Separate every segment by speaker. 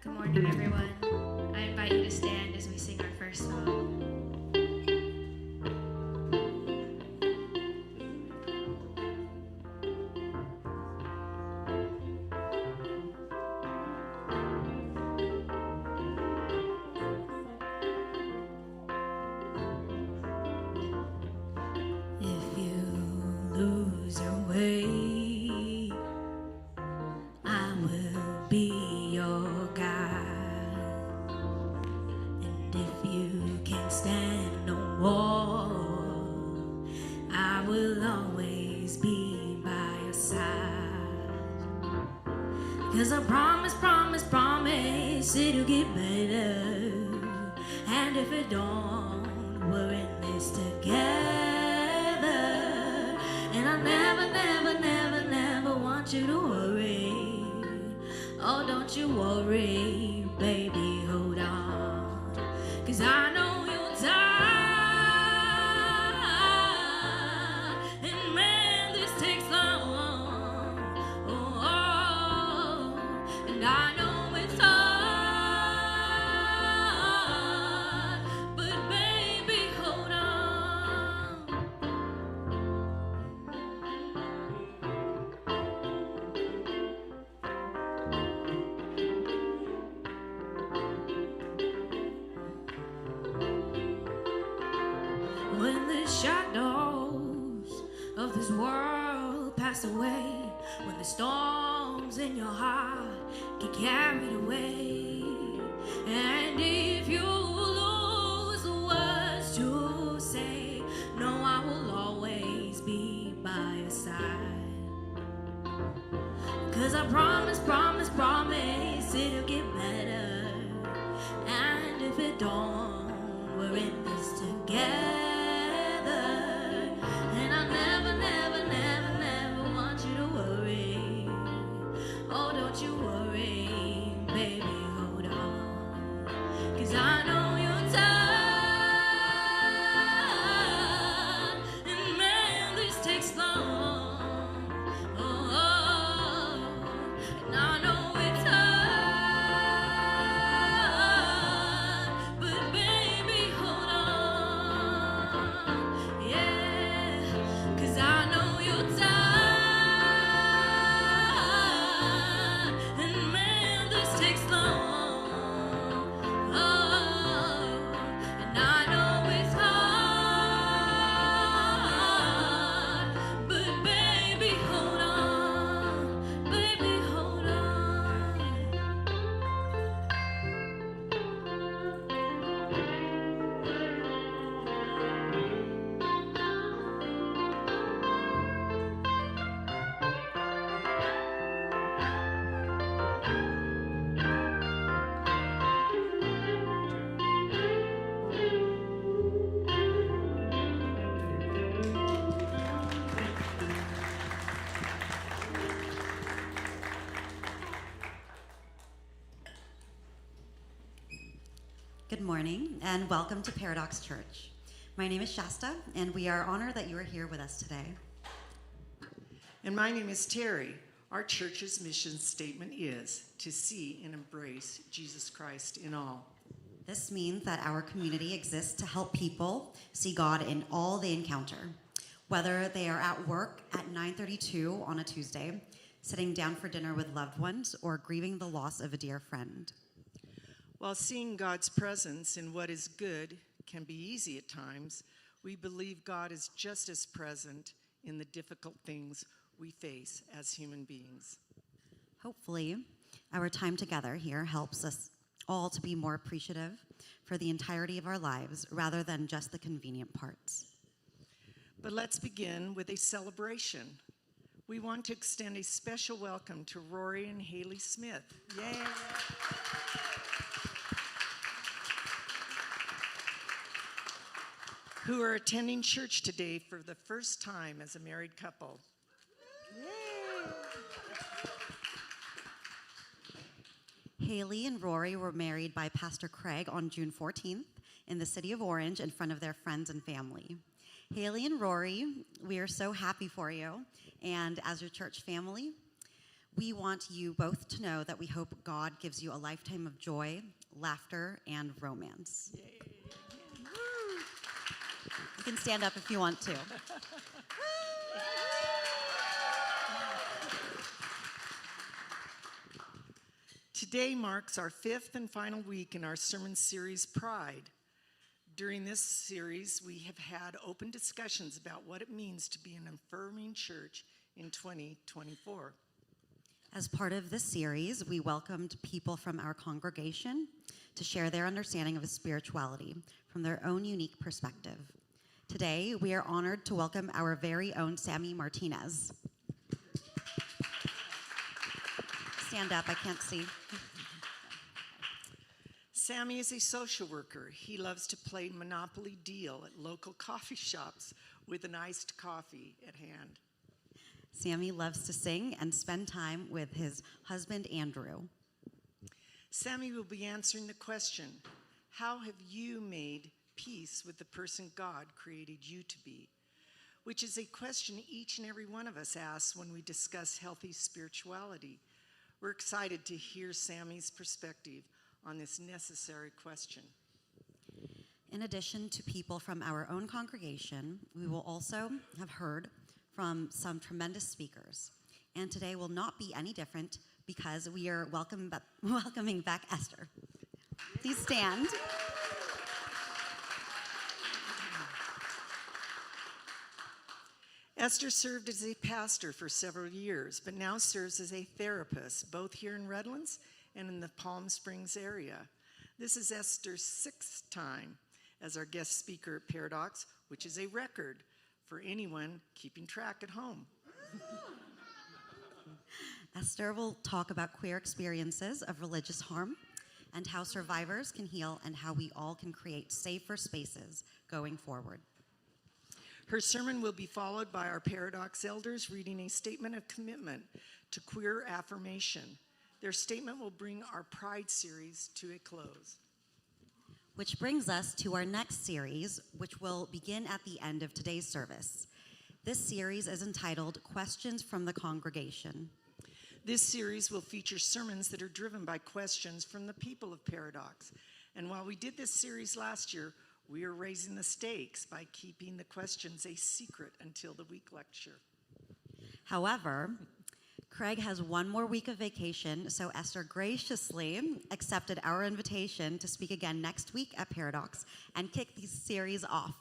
Speaker 1: Good morning, everyone. I invite you to stand as we sing our first song. If you lose your way, I will be your guide. And if you can't stand no more, I will always be by your side. 'Cause I promise, promise, promise it'll get better. And if it don't, we're in this together. And I never, never, never, never want you to worry. Oh, don't you worry, baby, hold on. 'Cause I know you're tired. And man, this takes long. Oh, oh. And I know it's hard. But baby, hold on. When the shadows of this world pass away, when the storms in your heart get carried away, and if you lose the words to say, no, I will always be by your side. 'Cause I promise, promise, promise it'll get better. And if it don't, we're in this together. And I never, never, never, never want you to worry. Oh, don't you worry, baby, hold on. 'Cause I know you're tired. And man, this takes long. Oh, oh. And I know it's hard. But baby, hold on. Yeah. 'Cause I know you're tired. And man, this takes long. Oh, and I know it's hard. But baby, hold on. Baby, hold on.
Speaker 2: Good morning and welcome to Paradox Church. My name is Shasta and we are honored that you are here with us today.
Speaker 3: And my name is Terry. Our church's mission statement is to see and embrace Jesus Christ in all.
Speaker 2: This means that our community exists to help people see God in all they encounter, whether they are at work at 9:32 on a Tuesday, sitting down for dinner with loved ones, or grieving the loss of a dear friend.
Speaker 3: While seeing God's presence in what is good can be easy at times, we believe God is just as present in the difficult things we face as human beings.
Speaker 2: Hopefully, our time together here helps us all to be more appreciative for the entirety of our lives rather than just the convenient parts.
Speaker 3: But let's begin with a celebration. We want to extend a special welcome to Rory and Hailey Smith. Yay! Who are attending church today for the first time as a married couple. Yay!
Speaker 2: Hailey and Rory were married by Pastor Craig on June 14th in the city of Orange in front of their friends and family. Hailey and Rory, we are so happy for you. And as your church family, We want you both to know that we hope God gives you a lifetime of joy, laughter, and romance.
Speaker 3: Yay.
Speaker 2: You can stand up if you want to.
Speaker 3: Today marks our 5th and final week in our sermon series, Pride. During this series, we have had open discussions about what it means to be an affirming church in 2024.
Speaker 2: As part of this series, we welcomed people from our congregation to share their understanding of spirituality from their own unique perspective. Today, we are honored to welcome our very own Sammy Martinez. Stand up, I can't see.
Speaker 3: Sammy is a social worker. He loves to play Monopoly Deal at local coffee shops with an iced coffee at hand.
Speaker 2: Sammy loves to sing and spend time with his husband, Andrew.
Speaker 3: Sammy will be answering the question, how have you made peace with the person God created you to be? Which is a question each and every one of us asks when we discuss healthy spirituality. We're excited to hear Sammy's perspective on this necessary question.
Speaker 2: In addition to people from our own congregation, we will also have heard from some tremendous speakers. And today will not be any different because we are welcoming back Esther. Please stand.
Speaker 3: Esther served as a pastor for several years, but now serves as a therapist, both here in Redlands and in the Palm Springs area. This is Esther's 6th time as our guest speaker at Paradox, which is a record for anyone keeping track at home.
Speaker 2: Esther will talk about queer experiences of religious harm and how survivors can heal and how we all can create safer spaces going forward.
Speaker 3: Her sermon will be followed by our Paradox elders reading a statement of commitment to queer affirmation. Their statement will bring our Pride series to a close.
Speaker 2: Which brings us to our next series, which will begin at the end of today's service. This series is entitled Questions from the Congregation.
Speaker 3: This series will feature sermons that are driven by questions from the people of Paradox. And while we did this series last year, we are raising the stakes by keeping the questions a secret until the week lecture.
Speaker 2: However, Craig has one more week of vacation, so Esther graciously accepted our invitation to speak again next week at Paradox and kick the series off.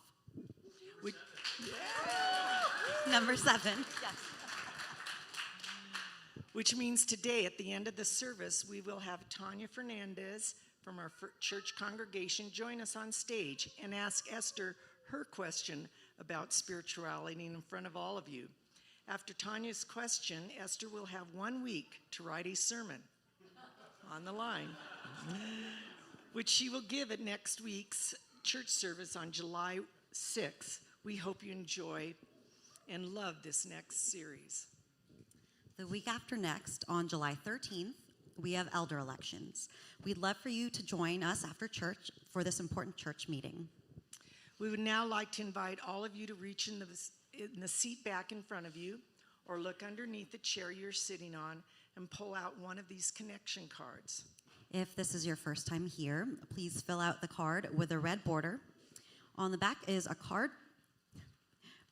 Speaker 2: Number 7. Yes.
Speaker 3: Which means today, at the end of the service, we will have Tanya Fernandez from our church congregation join us on stage and ask Esther her question about spirituality in front of all of you. After Tanya's question, Esther will have 1 week to write a sermon on the line, which she will give at next week's church service on July 6th. We hope you enjoy and love this next series.
Speaker 2: The week after next, on July 13th, we have elder elections. We'd love for you to join us after church for this important church meeting.
Speaker 3: We would now like to invite all of you to reach in the seat back in front of you or look underneath the chair you're sitting on and pull out one of these connection cards.
Speaker 2: If this is your first time here, please fill out the card with a red border. On the back is a card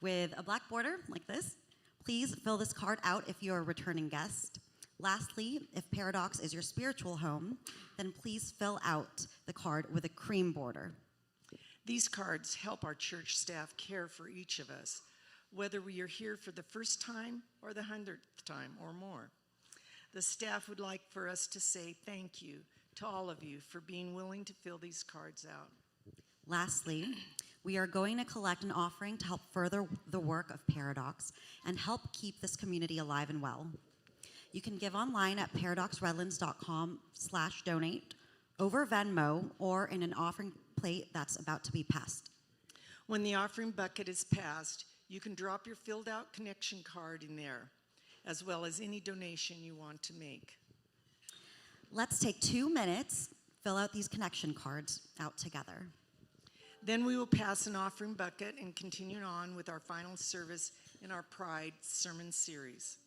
Speaker 2: with a black border like this. Please fill this card out if you're a returning guest. Lastly, if Paradox is your spiritual home, then please fill out the card with a cream border.
Speaker 3: These cards help our church staff care for each of us, whether we are here for the first time or the 100th time or more. The staff would like for us to say thank you to all of you for being willing to fill these cards out.
Speaker 2: Lastly, we are going to collect an offering to help further the work of Paradox and help keep this community alive and well. You can give online at paradoxredlands.com/donate, over Venmo, or in an offering plate that's about to be passed.
Speaker 3: When the offering bucket is passed, you can drop your filled out connection card in there, as well as any donation you want to make.
Speaker 2: Let's take 2 minutes, fill out these connection cards out together.
Speaker 3: Then we will pass an offering bucket and continue on with our final service in our Pride sermon series.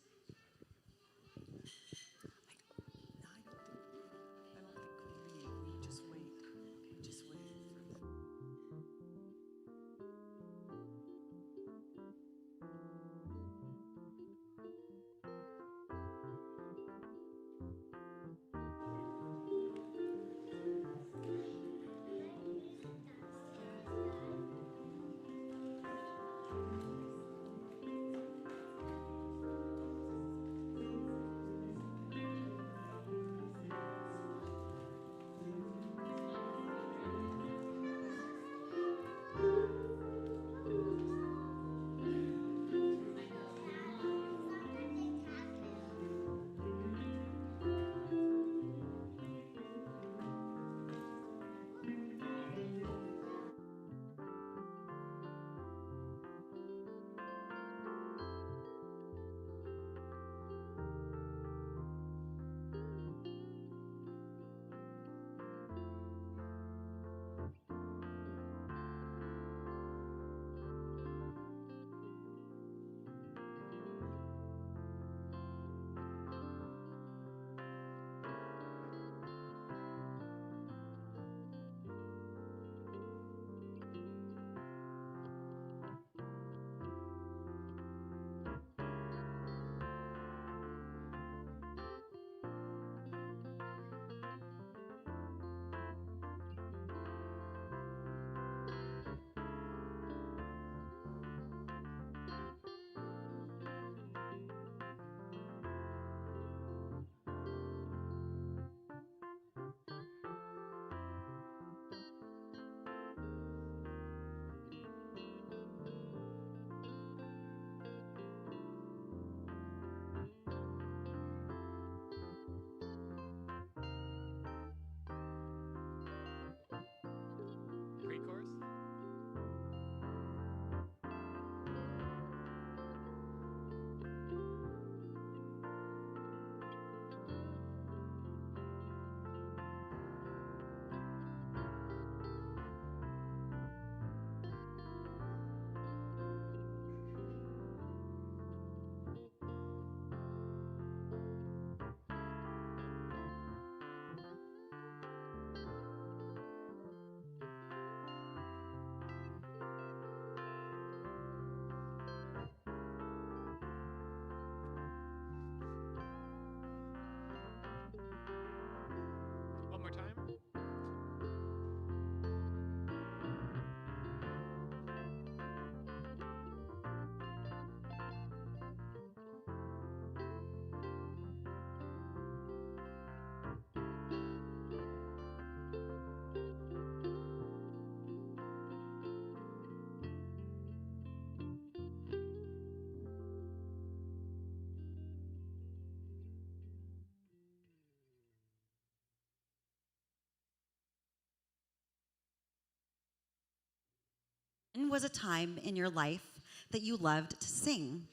Speaker 2: when was a time in your life that you loved to sing?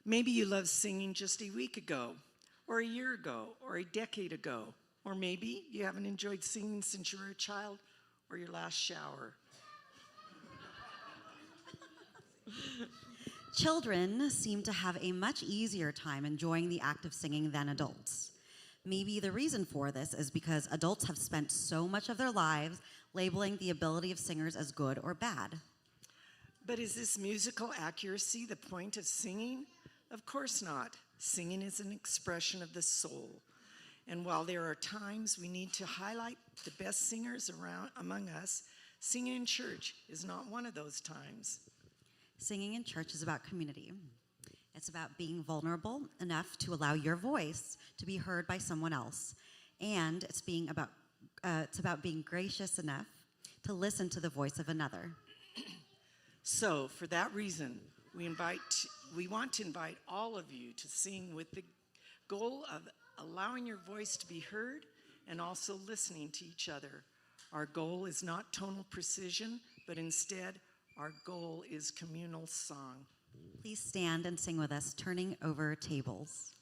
Speaker 3: Maybe you loved singing just a week ago, or a year ago, or a decade ago. Or maybe you haven't enjoyed singing since you were a child or your last shower.
Speaker 2: Children seem to have a much easier time enjoying the act of singing than adults. Maybe the reason for this is because adults have spent so much of their lives labeling the ability of singers as good or bad.
Speaker 3: But is this musical accuracy the point of singing? Of course not. Singing is an expression of the soul. And while there are times we need to highlight the best singers among us, singing in church is not one of those times.
Speaker 2: Singing in church is about community. It's about being vulnerable enough to allow your voice to be heard by someone else. And it's about being gracious enough to listen to the voice of another.
Speaker 3: So, for that reason, we want to invite all of you to sing with the goal of allowing your voice to be heard and also listening to each other. Our goal is not tonal precision, but instead, our goal is communal song.
Speaker 2: Please stand and sing with us, Turning Over Tables.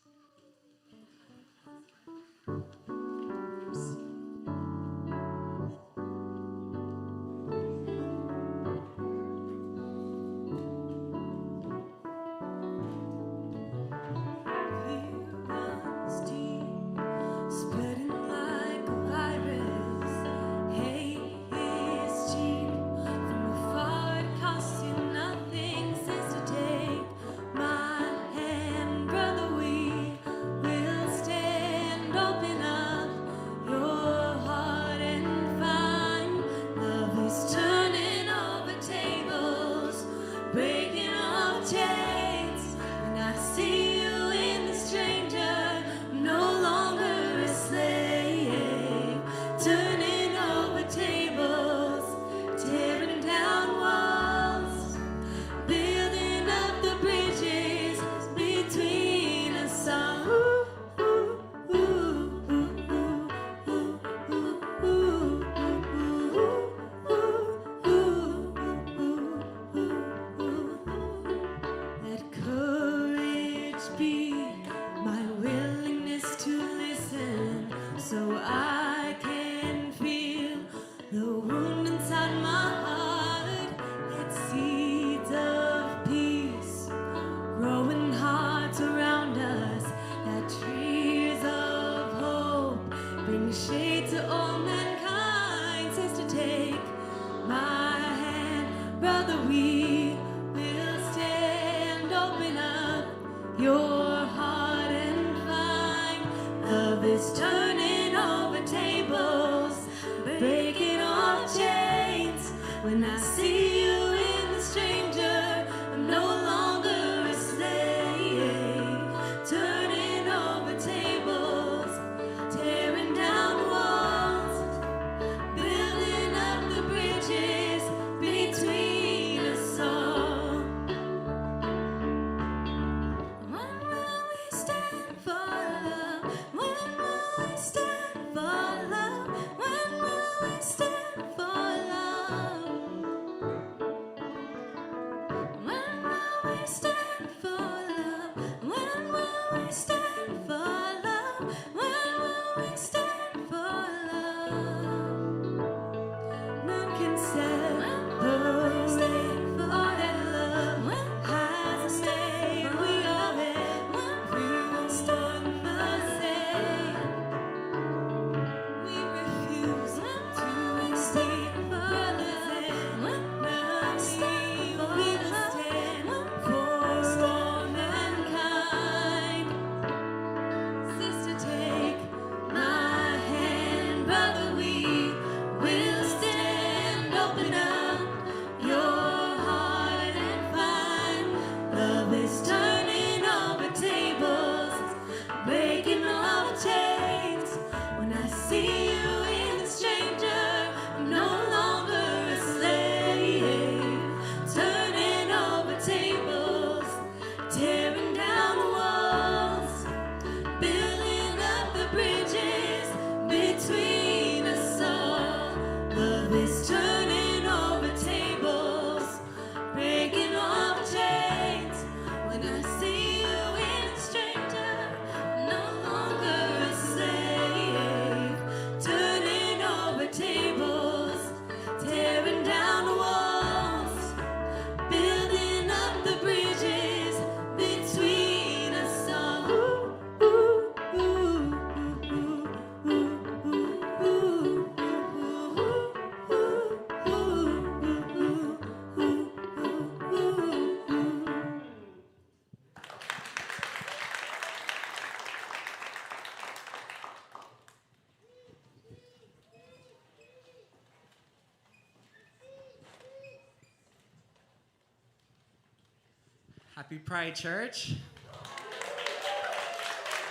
Speaker 4: Happy Pride, church.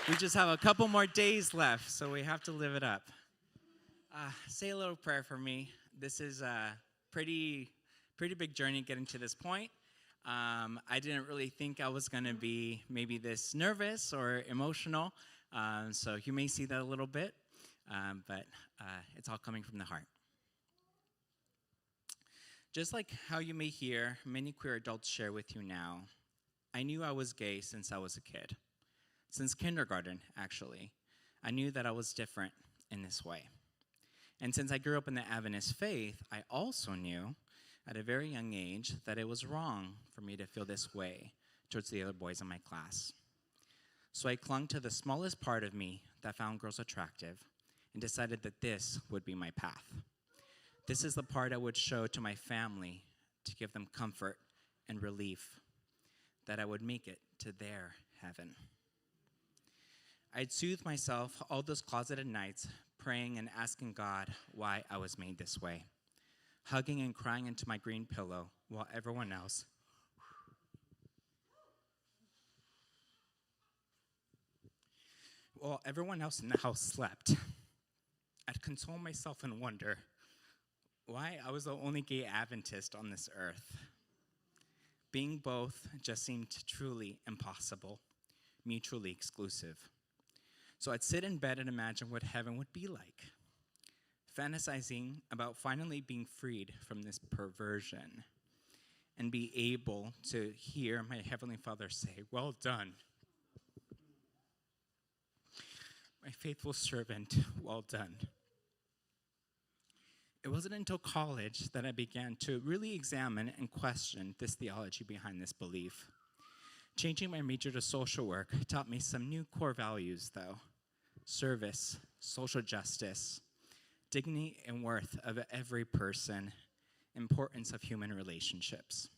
Speaker 4: We just have a couple more days left, so we have to live it up. Say a little prayer for me. This is a pretty big journey getting to this point. I didn't really think I was going to be maybe this nervous or emotional, so you may see that a little bit, but it's all coming from the heart. Just like how you may hear many queer adults share with you now, I knew I was gay since I was a kid. Since kindergarten, actually. I knew that I was different in this way. And since I grew up in the Adventist faith, I also knew at a very young age that it was wrong for me to feel this way towards the other boys in my class. So I clung to the smallest part of me that found girls attractive and decided that this would be my path. This is the part I would show to my family to give them comfort and relief, that I would make it to their heaven. I'd soothe myself all those closeted nights, praying and asking God why I was made this way, hugging and crying into my green pillow while everyone else in the house slept. I'd console myself and wonder why I was the only gay Adventist on this earth. Being both just seemed truly impossible, mutually exclusive. So I'd sit in bed and imagine what heaven would be like, fantasizing about finally being freed from this perversion and be able to hear my Heavenly Father say, "Well done, my faithful servant, well done." It wasn't until college that I began to really examine and question this theology behind this belief. Changing my major to social work taught me some new core values, though. Service, social justice, dignity and worth of every person, importance of human relationships.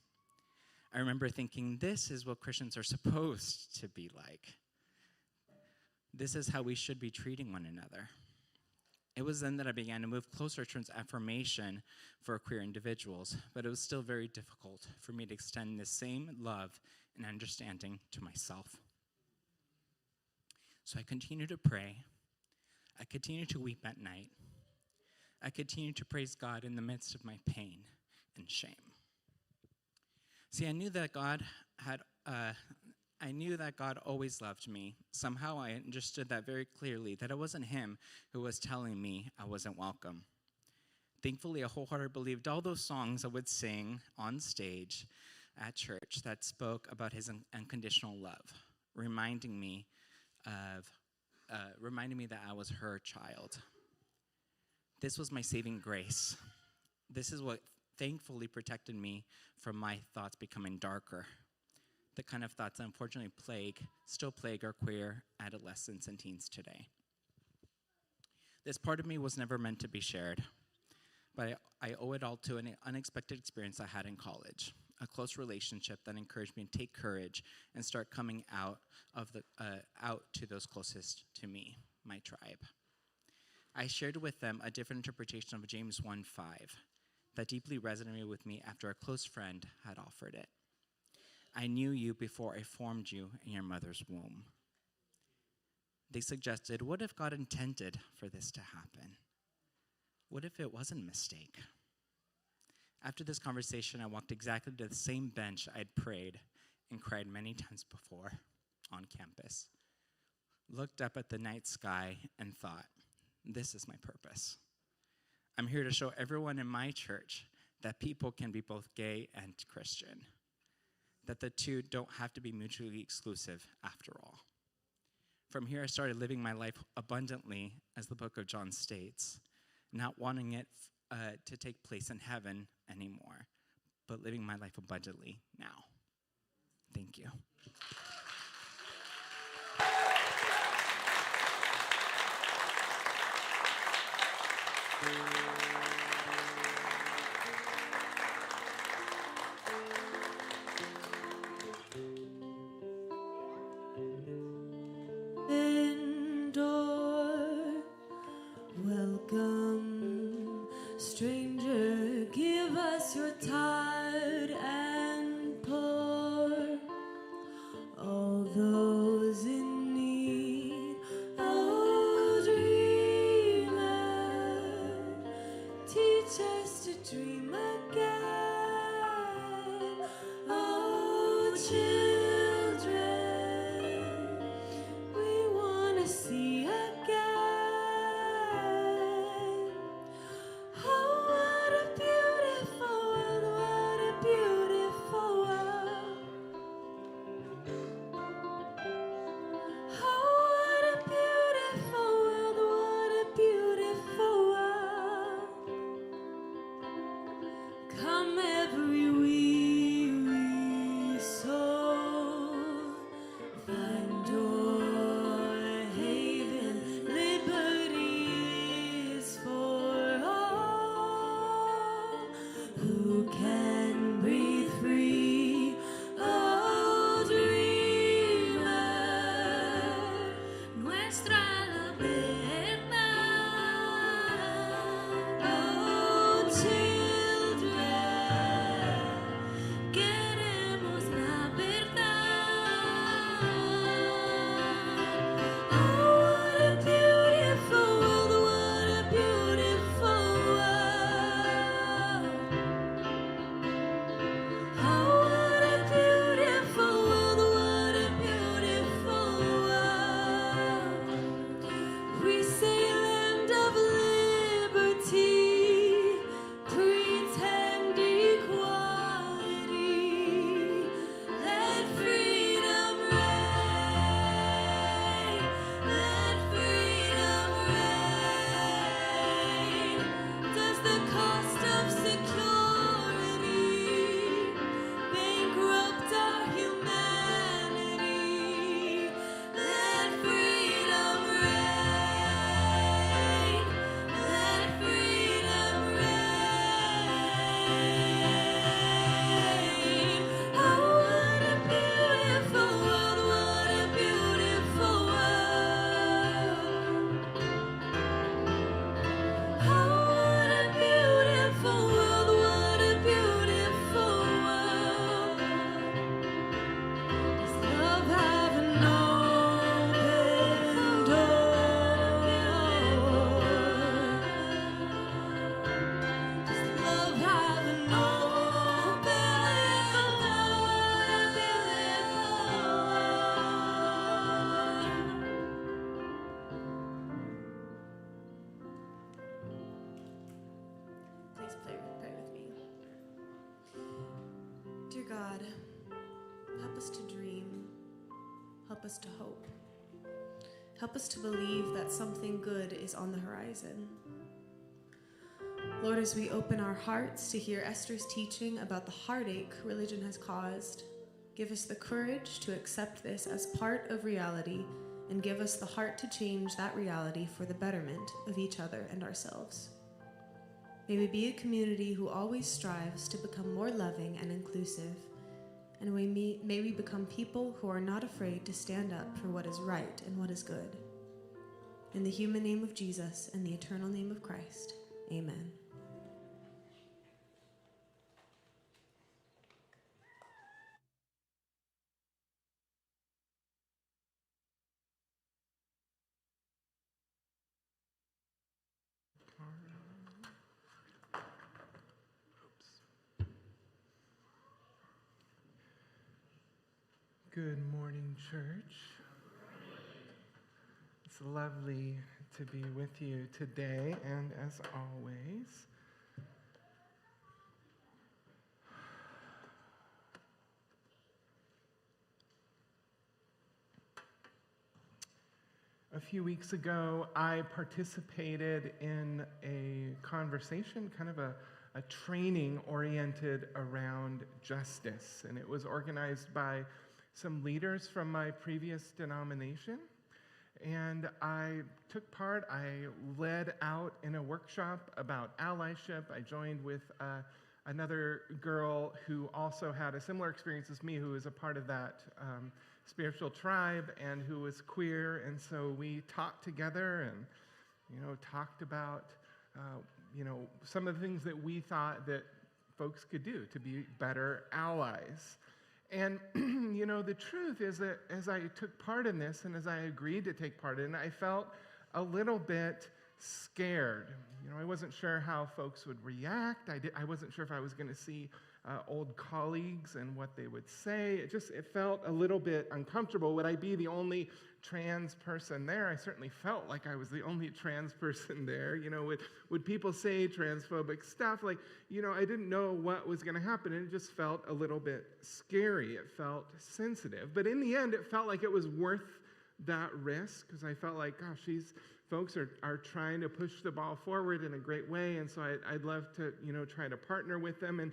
Speaker 4: I remember thinking, this is what Christians are supposed to be like. This is how we should be treating one another. It was then that I began to move closer towards affirmation for queer individuals, but it was still very difficult for me to extend the same love and understanding to myself. So I continued to pray. I continued to weep at night. I continued to praise God in the midst of my pain and shame. See, I knew that God always loved me. Somehow I understood that very clearly, that it wasn't him who was telling me I wasn't welcome. Thankfully, I wholeheartedly believed all those songs I would sing on stage at church that spoke about his unconditional love, reminding me that I was her child. This was my saving grace. This is what thankfully protected me from my thoughts becoming darker, the kind of thoughts that unfortunately still plague our queer adolescents and teens today. This part of me was never meant to be shared, but I owe it all to an unexpected experience I had in college, a close relationship that encouraged me to take courage and start coming out to those closest to me, my tribe. I shared with them a different interpretation of James 1:5 that deeply resonated with me after a close friend had offered it. I knew you before I formed you in your mother's womb. They suggested, what if God intended for this to happen? What if it wasn't a mistake? After this conversation, I walked exactly to the same bench I'd prayed and cried many times before on campus, looked up at the night sky and thought, this is my purpose. I'm here to show everyone in my church that people can be both gay and Christian, that the two don't have to be mutually exclusive after all. From here, I started living my life abundantly, as the book of John states, not wanting it to take place in heaven anymore, but living my life abundantly now. Thank you.
Speaker 1: Door, welcome, stranger, give us your tithe and pour. dream again. Oh, children, we want to see again. Oh, what a beautiful world, what a beautiful world. Oh, what a beautiful world, what a beautiful world. Come every weary soul, find joy, haven, liberty is for all who can breathe free. Oh, dreamer, nuestra libertad. Oh, children, queremos la verdad. Oh, what a beautiful world, what a beautiful world. Oh, what a beautiful world, what a beautiful world. We say land of liberty, pretend equality. Let freedom reign, let freedom reign. Does the cost of security bankrupt our humanity? Let freedom reign, let freedom reign. Oh, what a beautiful world, what a beautiful world. Oh, what a beautiful world, what a beautiful world. Does love have an open door? Does love have an open door? Please pray with me. Dear God, help us to dream. Help us to hope. Help us to believe that something good is on the horizon. Lord, as we open our hearts to hear Esther's teaching about the heartache religion has caused, give us the courage to accept this as part of reality and give us the heart to change that reality for the betterment of each other and ourselves. May we be a community who always strives to become more loving and inclusive, and may we become people who are not afraid to stand up for what is right and what is good. In the human name of Jesus and the eternal name of Christ, amen.
Speaker 5: Good morning, church. It's lovely to be with you today, and as always, a few weeks ago, I participated in a conversation, kind of a training oriented around justice, and it was organized by some leaders from my previous denomination, and I took part. I led out in a workshop about allyship. I joined with another girl who also had a similar experience as me, who was a part of that spiritual tribe and who was queer, and so we talked together and talked about some of the things that we thought that folks could do to be better allies. And, the truth is that as I took part in this and as I agreed to take part in it, I felt a little bit scared. I wasn't sure how folks would react. I wasn't sure if I was going to see old colleagues and what they would say. It felt a little bit uncomfortable. Would I be the only trans person there? I certainly felt like I was the only trans person there. Would people say transphobic stuff? I didn't know what was going to happen, and it just felt a little bit scary. It felt sensitive. But in the end, it felt like it was worth that risk, because I felt like, gosh, these folks are trying to push the ball forward in a great way, and so I'd love to, try to partner with them. And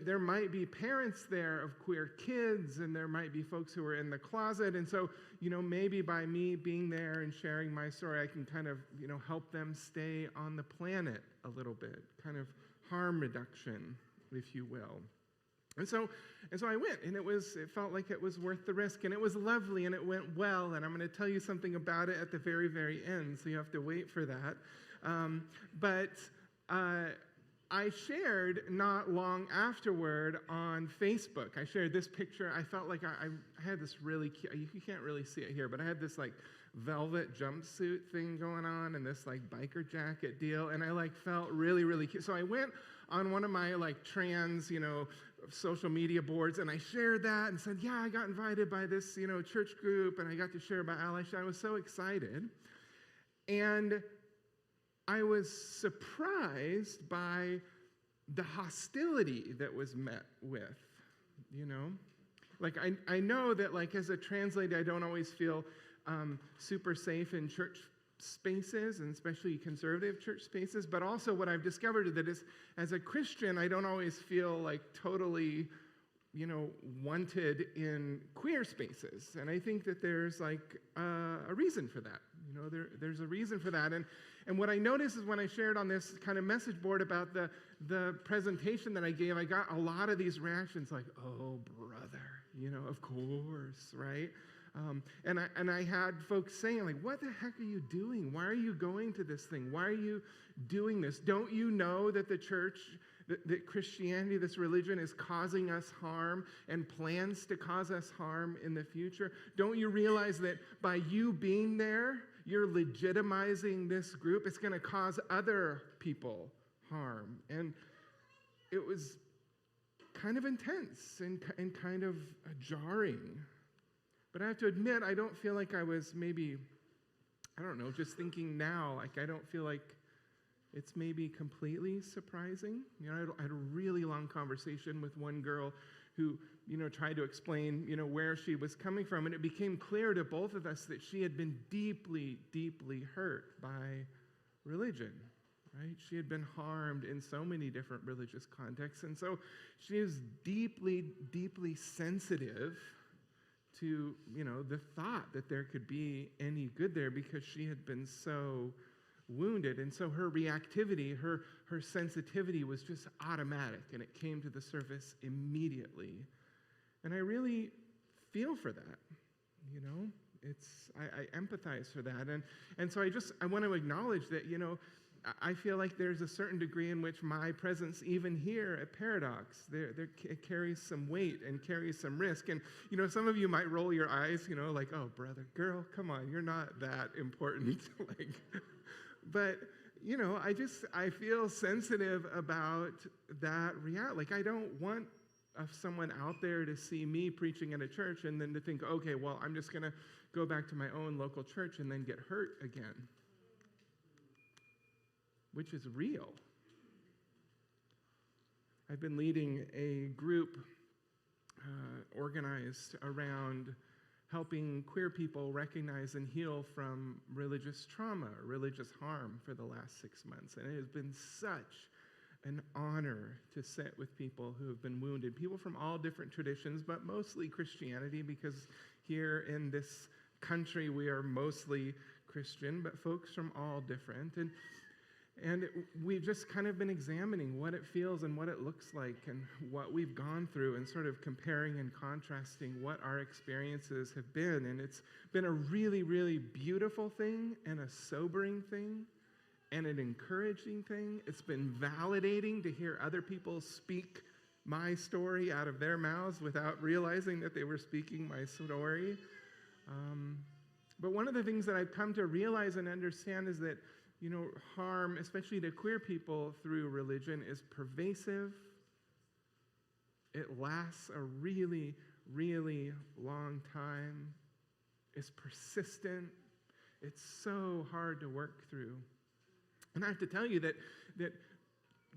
Speaker 5: there might be parents there of queer kids, and there might be folks who are in the closet. And so, maybe by me being there and sharing my story, I can kind of, help them stay on the planet a little bit, kind of harm reduction, if you will. And so I went, and it felt like it was worth the risk, and it was lovely, and it went well, and I'm going to tell you something about it at the very, very end, so you have to wait for that. But I shared not long afterward on Facebook. I shared this picture. I felt like I had this really cute, you can't really see it here, but I had this velvet jumpsuit thing going on and this biker jacket deal, and I felt really, really cute. So I went on one of my trans, social media boards, and I shared that and said, yeah, I got invited by this, church group, and I got to share about allyship. I was so excited. And I was surprised by the hostility that was met with, I know that as a trans lady, I don't always feel super safe in church spaces, and especially conservative church spaces, but also what I've discovered is that as a Christian, I don't always feel totally, wanted in queer spaces. And I think that there's a reason for that. There's a reason for that. And what I noticed is when I shared on this kind of message board about the presentation that I gave, I got a lot of these reactions oh, brother, of course, right? And I had folks saying, what the heck are you doing? Why are you going to this thing? Why are you doing this? Don't you know that the church, that Christianity, this religion, is causing us harm and plans to cause us harm in the future? Don't you realize that by you being there, you're legitimizing this group? It's going to cause other people harm. And it was kind of intense and kind of jarring. But I have to admit, I don't feel like I was maybe, just thinking now, I don't feel like it's maybe completely surprising. I had a really long conversation with one girl who, tried to explain, where she was coming from, and it became clear to both of us that she had been deeply, deeply hurt by religion, right? She had been harmed in so many different religious contexts, and so she is deeply, deeply sensitive to, the thought that there could be any good there, because she had been so wounded. And so her reactivity, her sensitivity was just automatic, and it came to the surface immediately. And I really feel for that, I empathize for that. And so I want to acknowledge that, I feel like there's a certain degree in which my presence, even here at Paradox, it carries some weight and carries some risk. And, some of you might roll your eyes, oh, brother, girl, come on, you're not that important. But, I feel sensitive about that reality. I don't want someone out there to see me preaching in a church and then to think, okay, well, I'm just going to go back to my own local church and then get hurt again. Which is real. I've been leading a group organized around helping queer people recognize and heal from religious trauma, religious harm for the last 6 months. And it has been such an honor to sit with people who have been wounded, people from all different traditions, but mostly Christianity, because here in this country we are mostly Christian, but folks from all different. And we've just kind of been examining what it feels and what it looks like and what we've gone through, and sort of comparing and contrasting what our experiences have been. And it's been a really, really beautiful thing, and a sobering thing, and an encouraging thing. It's been validating to hear other people speak my story out of their mouths without realizing that they were speaking my story. But one of the things that I've come to realize and understand is that harm, especially to queer people through religion, is pervasive. It lasts a really, really long time. It's persistent. It's so hard to work through. And I have to tell you that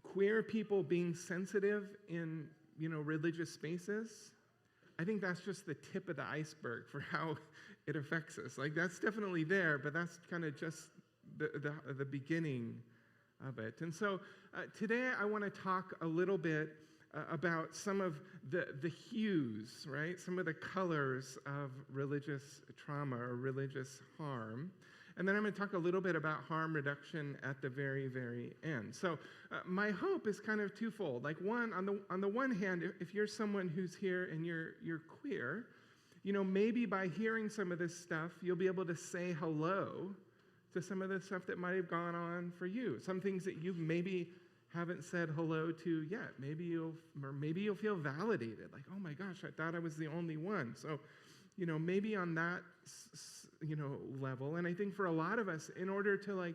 Speaker 5: queer people being sensitive in, religious spaces, I think that's just the tip of the iceberg for how it affects us. Like, that's definitely there, but that's kind of just the beginning of it. And so today I want to talk a little bit about some of the hues, right? Some of the colors of religious trauma or religious harm. And then I'm going to talk a little bit about harm reduction at the very, very end. So my hope is kind of twofold. Like, one, on the one hand, if you're someone who's here and you're queer, maybe by hearing some of this stuff, you'll be able to say hello to some of the stuff that might have gone on for you. Some things that you maybe haven't said hello to yet. Maybe you'll feel validated. Like, oh my gosh, I thought I was the only one. So, maybe on that, level. And I think for a lot of us, in order to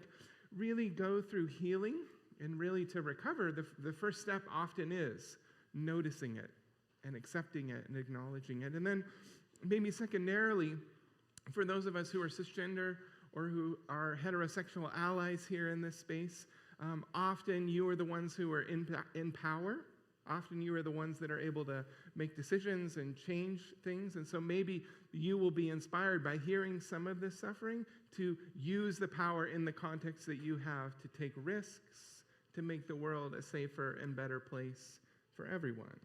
Speaker 5: really go through healing and really to recover, the first step often is noticing it and accepting it and acknowledging it. And then maybe secondarily, for those of us who are cisgender or who are heterosexual allies here in this space, often you are the ones who are in power. Often you are the ones that are able to make decisions and change things. And so maybe you will be inspired by hearing some of this suffering to use the power in the context that you have to take risks to make the world a safer and better place for everyone.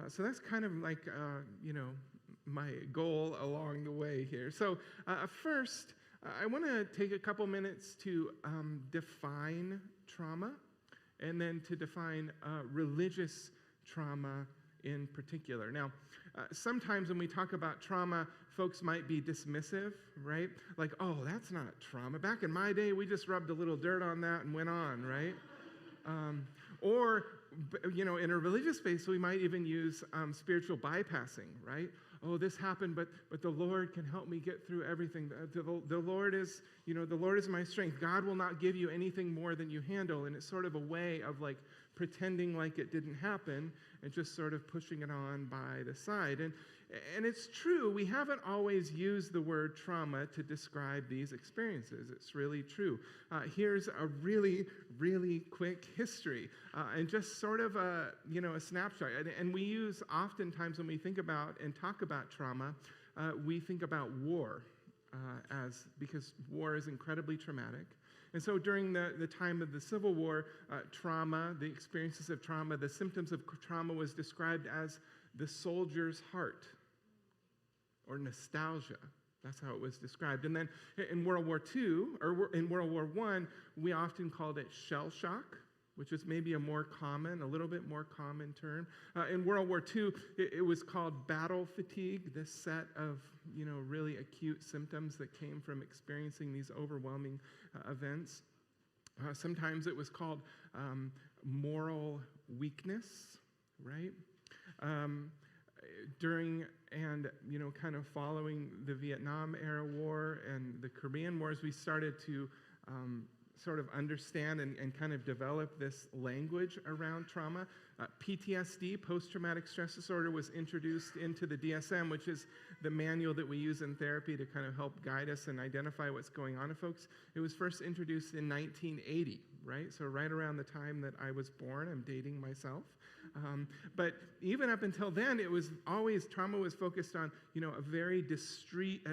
Speaker 5: So that's kind of like, my goal along the way here. So first, I want to take a couple minutes to define trauma, and then to define religious trauma in particular. Now, sometimes when we talk about trauma, folks might be dismissive, right? Like, oh, that's not trauma. Back in my day, we just rubbed a little dirt on that and went on, right? Or, in a religious space, we might even use spiritual bypassing, right? Oh, this happened, but the Lord can help me get through everything. The Lord is, the Lord is my strength. God will not give you anything more than you handle. And it's sort of a way of pretending like it didn't happen and just sort of pushing it on by the side. And it's true, we haven't always used the word trauma to describe these experiences. It's really true. Here's a really, really quick history and just sort of a snapshot. And we use oftentimes when we think about and talk about trauma, we think about war because war is incredibly traumatic. And so during the time of the Civil War, trauma, the experiences of trauma, the symptoms of trauma was described as the soldier's heart, or nostalgia. That's how it was described. And then in World War II, or in World War I, we often called it shell shock, which is maybe a little bit more common term. In World War II, it was called battle fatigue, this set of, really acute symptoms that came from experiencing these overwhelming events. Sometimes it was called moral weakness, right? During and, kind of following the Vietnam era war and the Korean Wars, we started to sort of understand and kind of develop this language around trauma. PTSD, post-traumatic stress disorder, was introduced into the DSM, which is the manual that we use in therapy to kind of help guide us and identify what's going on in folks. It was first introduced in 1980, right? So right around the time that I was born. I'm dating myself. But even up until then, it was always, trauma was focused on, a very discrete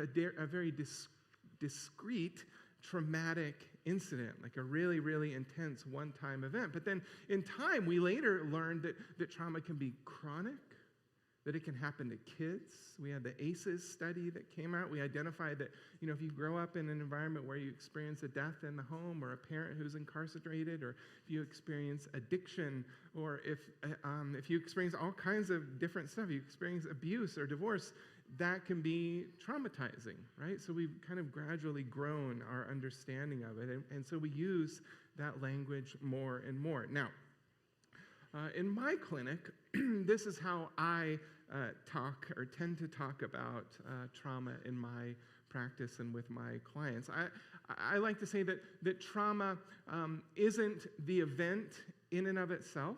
Speaker 5: traumatic incident, like a really, really intense one-time event. But then in time, we later learned that trauma can be chronic, that it can happen to kids. We had the ACEs study that came out. We identified that, if you grow up in an environment where you experience a death in the home, or a parent who's incarcerated, or if you experience addiction, or if you experience all kinds of different stuff, you experience abuse or divorce, that can be traumatizing, right? So we've kind of gradually grown our understanding of it, and so we use that language more and more. Now, in my clinic, this is how I tend to talk about trauma in my practice and with my clients. I like to say that trauma isn't the event in and of itself.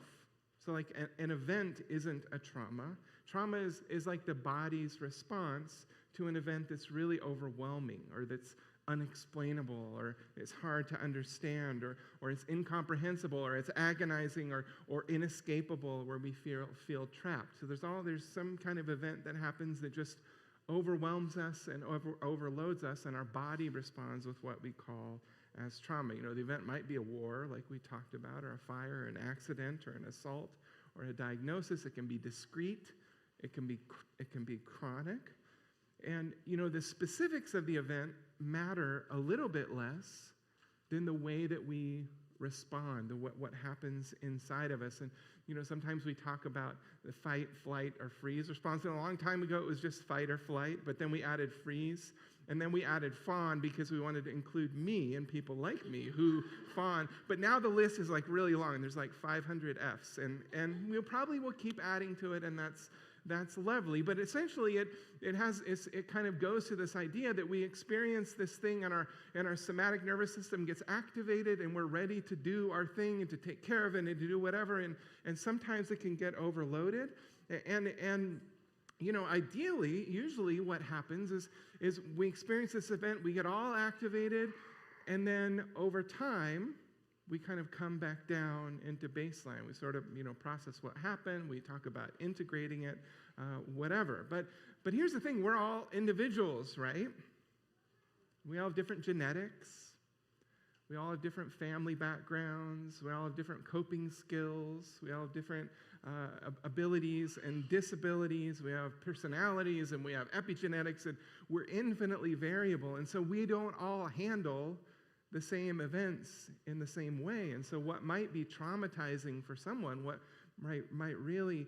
Speaker 5: So like an event isn't a trauma. Trauma is like the body's response to an event that's really overwhelming or that's unexplainable or it's hard to understand or it's incomprehensible or it's agonizing or inescapable where we feel trapped. So there's some kind of event that happens that just overwhelms us and overloads us, and our body responds with what we call as trauma. The event might be a war, like we talked about, or a fire, or an accident, or an assault, or a diagnosis. It can be discrete. It can be chronic. And, the specifics of the event matter a little bit less than the way that we respond, to what happens inside of us. And, sometimes we talk about the fight, flight, or freeze response. And a long time ago, it was just fight or flight, but then we added freeze. And then we added fawn because we wanted to include me and people like me who fawn. But now the list is like really long. There's like 500 Fs. And we probably will keep adding to it, and that's lovely. But essentially it kind of goes to this idea that we experience this thing and our somatic nervous system gets activated and we're ready to do our thing and to take care of it and to do whatever. And sometimes it can get overloaded. And ideally, usually what happens is we experience this event, we get all activated, and then over time, we kind of come back down into baseline. We sort of, process what happened. We talk about integrating it, whatever. But here's the thing. We're all individuals, right? We all have different genetics. We all have different family backgrounds. We all have different coping skills. We all have different abilities and disabilities. We have personalities, and we have epigenetics, and we're infinitely variable. And so we don't all handle the same events in the same way. And so what might be traumatizing for someone, what might really,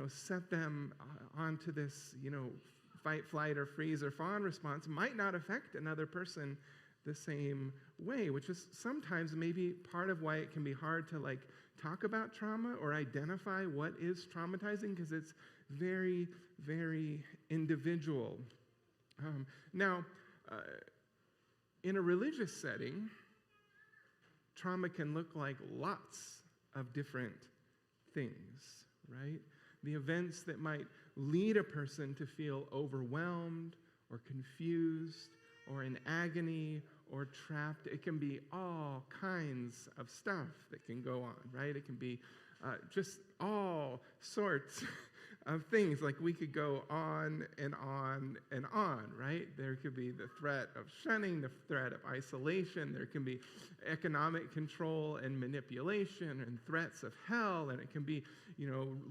Speaker 5: set them onto this, fight, flight, or freeze, or fawn response might not affect another person the same way, which is sometimes maybe part of why it can be hard to talk about trauma or identify what is traumatizing, because it's very, very individual. Now, in a religious setting, trauma can look like lots of different things, right? The events that might lead a person to feel overwhelmed or confused or in agony or trapped. It can be all kinds of stuff that can go on, right? It can be just all sorts of things. Like we could go on and on and on, right? There could be the threat of shunning, the threat of isolation. There can be economic control and manipulation and threats of hell. And it can be,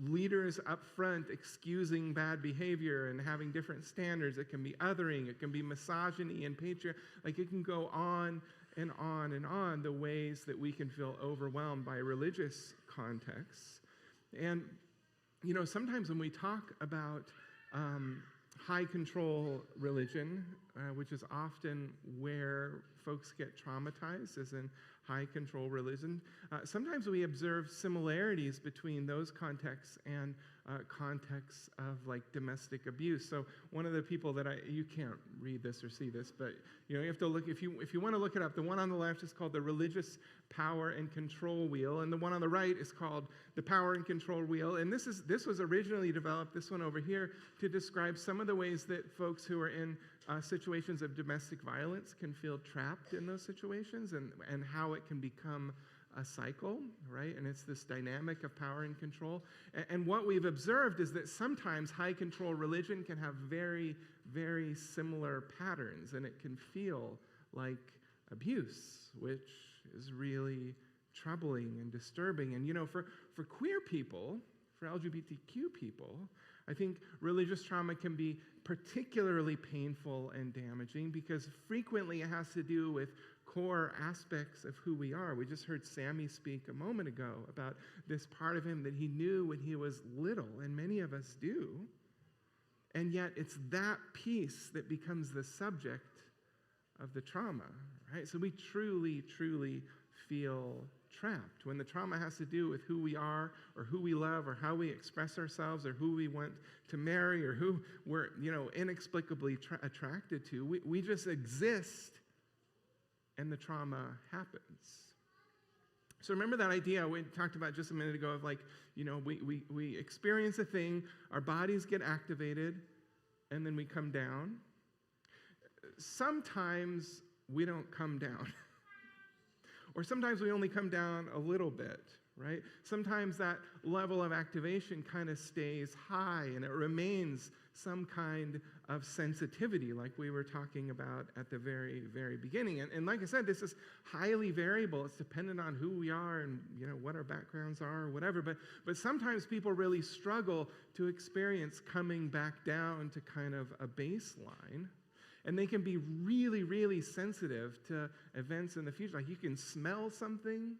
Speaker 5: leaders up front excusing bad behavior and having different standards. It can be othering. It can be misogyny and patriarchy. Like it can go on and on and on, the ways that we can feel overwhelmed by religious contexts. And sometimes when we talk about high control religion, which is often where folks get traumatized, is in high control religion, sometimes we observe similarities between those contexts and contexts of domestic abuse. So one of the people that you can't read this or see this, but you have to look, if you want to look it up, the one on the left is called the Religious Power and Control Wheel, and the one on the right is called the Power and Control Wheel. And this was originally developed, this one over here, to describe some of the ways that folks who are in situations of domestic violence can feel trapped in those situations, and how it can become a cycle, right? And it's this dynamic of power and control. And what we've observed is that sometimes high control religion can have very, very similar patterns, and it can feel like abuse, which is really troubling and disturbing. And for queer people, for LGBTQ people, I think religious trauma can be particularly painful and damaging because frequently it has to do with core aspects of who we are. We just heard Sammy speak a moment ago about this part of him that he knew when he was little, and many of us do. And yet it's that piece that becomes the subject of the trauma, right? So we truly, truly feel trapped, when the trauma has to do with who we are or who we love or how we express ourselves or who we want to marry or who we're, inexplicably attracted to. We just exist and the trauma happens. So remember that idea we talked about just a minute ago of we experience a thing, our bodies get activated, and then we come down. Sometimes we don't come down. Or sometimes we only come down a little bit, right? Sometimes that level of activation kind of stays high and it remains some kind of sensitivity like we were talking about at the very, very beginning. And like I said, this is highly variable. It's dependent on who we are and what our backgrounds are or whatever. But sometimes people really struggle to experience coming back down to kind of a baseline. And they can be really, really sensitive to events in the future. Like you can smell something,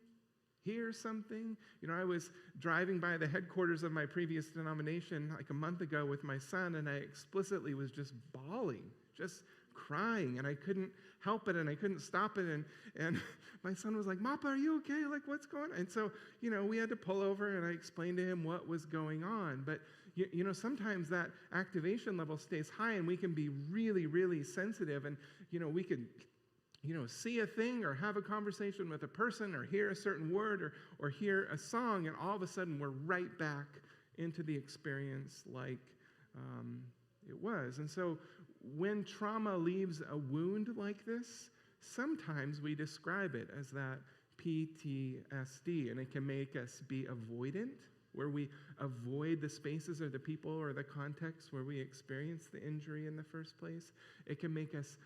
Speaker 5: hear something. I was driving by the headquarters of my previous denomination like a month ago with my son, and I explicitly was just bawling, just crying, and I couldn't help it, and I couldn't stop it. And my son was like, "Mapa, are you okay? Like, what's going on?" And so, we had to pull over, and I explained to him what was going on. But sometimes that activation level stays high and we can be really, really sensitive and, we could, see a thing or have a conversation with a person or hear a certain word or hear a song and all of a sudden we're right back into the experience like it was. And so when trauma leaves a wound like this, sometimes we describe it as that PTSD, and it can make us be avoidant, where we avoid the spaces or the people or the context where we experience the injury in the first place. It can make us,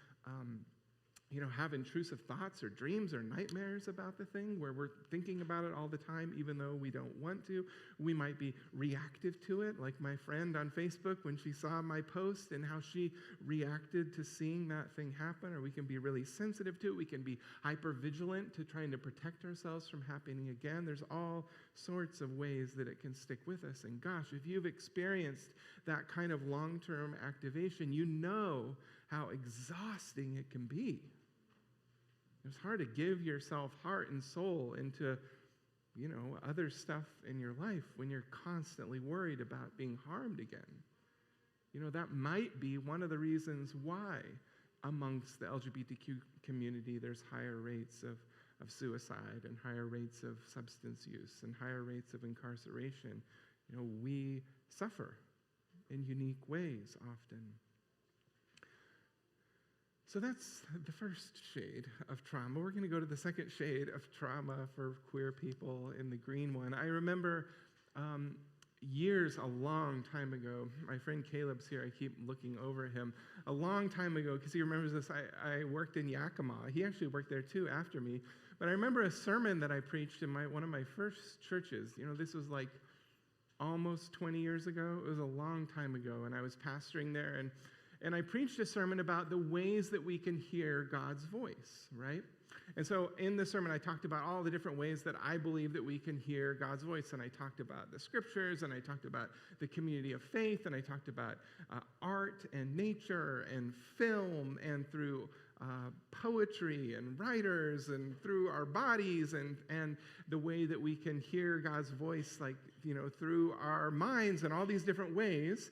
Speaker 5: have intrusive thoughts or dreams or nightmares about the thing where we're thinking about it all the time even though we don't want to. We might be reactive to it, like my friend on Facebook when she saw my post and how she reacted to seeing that thing happen, or we can be really sensitive to it. We can be hypervigilant to trying to protect ourselves from happening again. There's all sorts of ways that it can stick with us. And gosh, if you've experienced that kind of long-term activation, you know how exhausting it can be. It's hard to give yourself heart and soul into, other stuff in your life when you're constantly worried about being harmed again. That might be one of the reasons why amongst the LGBTQ community there's higher rates of suicide and higher rates of substance use and higher rates of incarceration. We suffer in unique ways often. So that's the first shade of trauma. We're going to go to the second shade of trauma for queer people in the green one. I remember years, a long time ago, my friend Caleb's here, I keep looking over him, a long time ago, because he remembers this, I worked in Yakima. He actually worked there too after me. But I remember a sermon that I preached in one of my first churches. This was like almost 20 years ago. It was a long time ago, and I was pastoring there, and I preached a sermon about the ways that we can hear God's voice, right? And so in the sermon, I talked about all the different ways that I believe that we can hear God's voice. And I talked about the scriptures, and I talked about the community of faith, and I talked about art and nature and film and through poetry and writers and through our bodies and the way that we can hear God's voice, through our minds and all these different ways.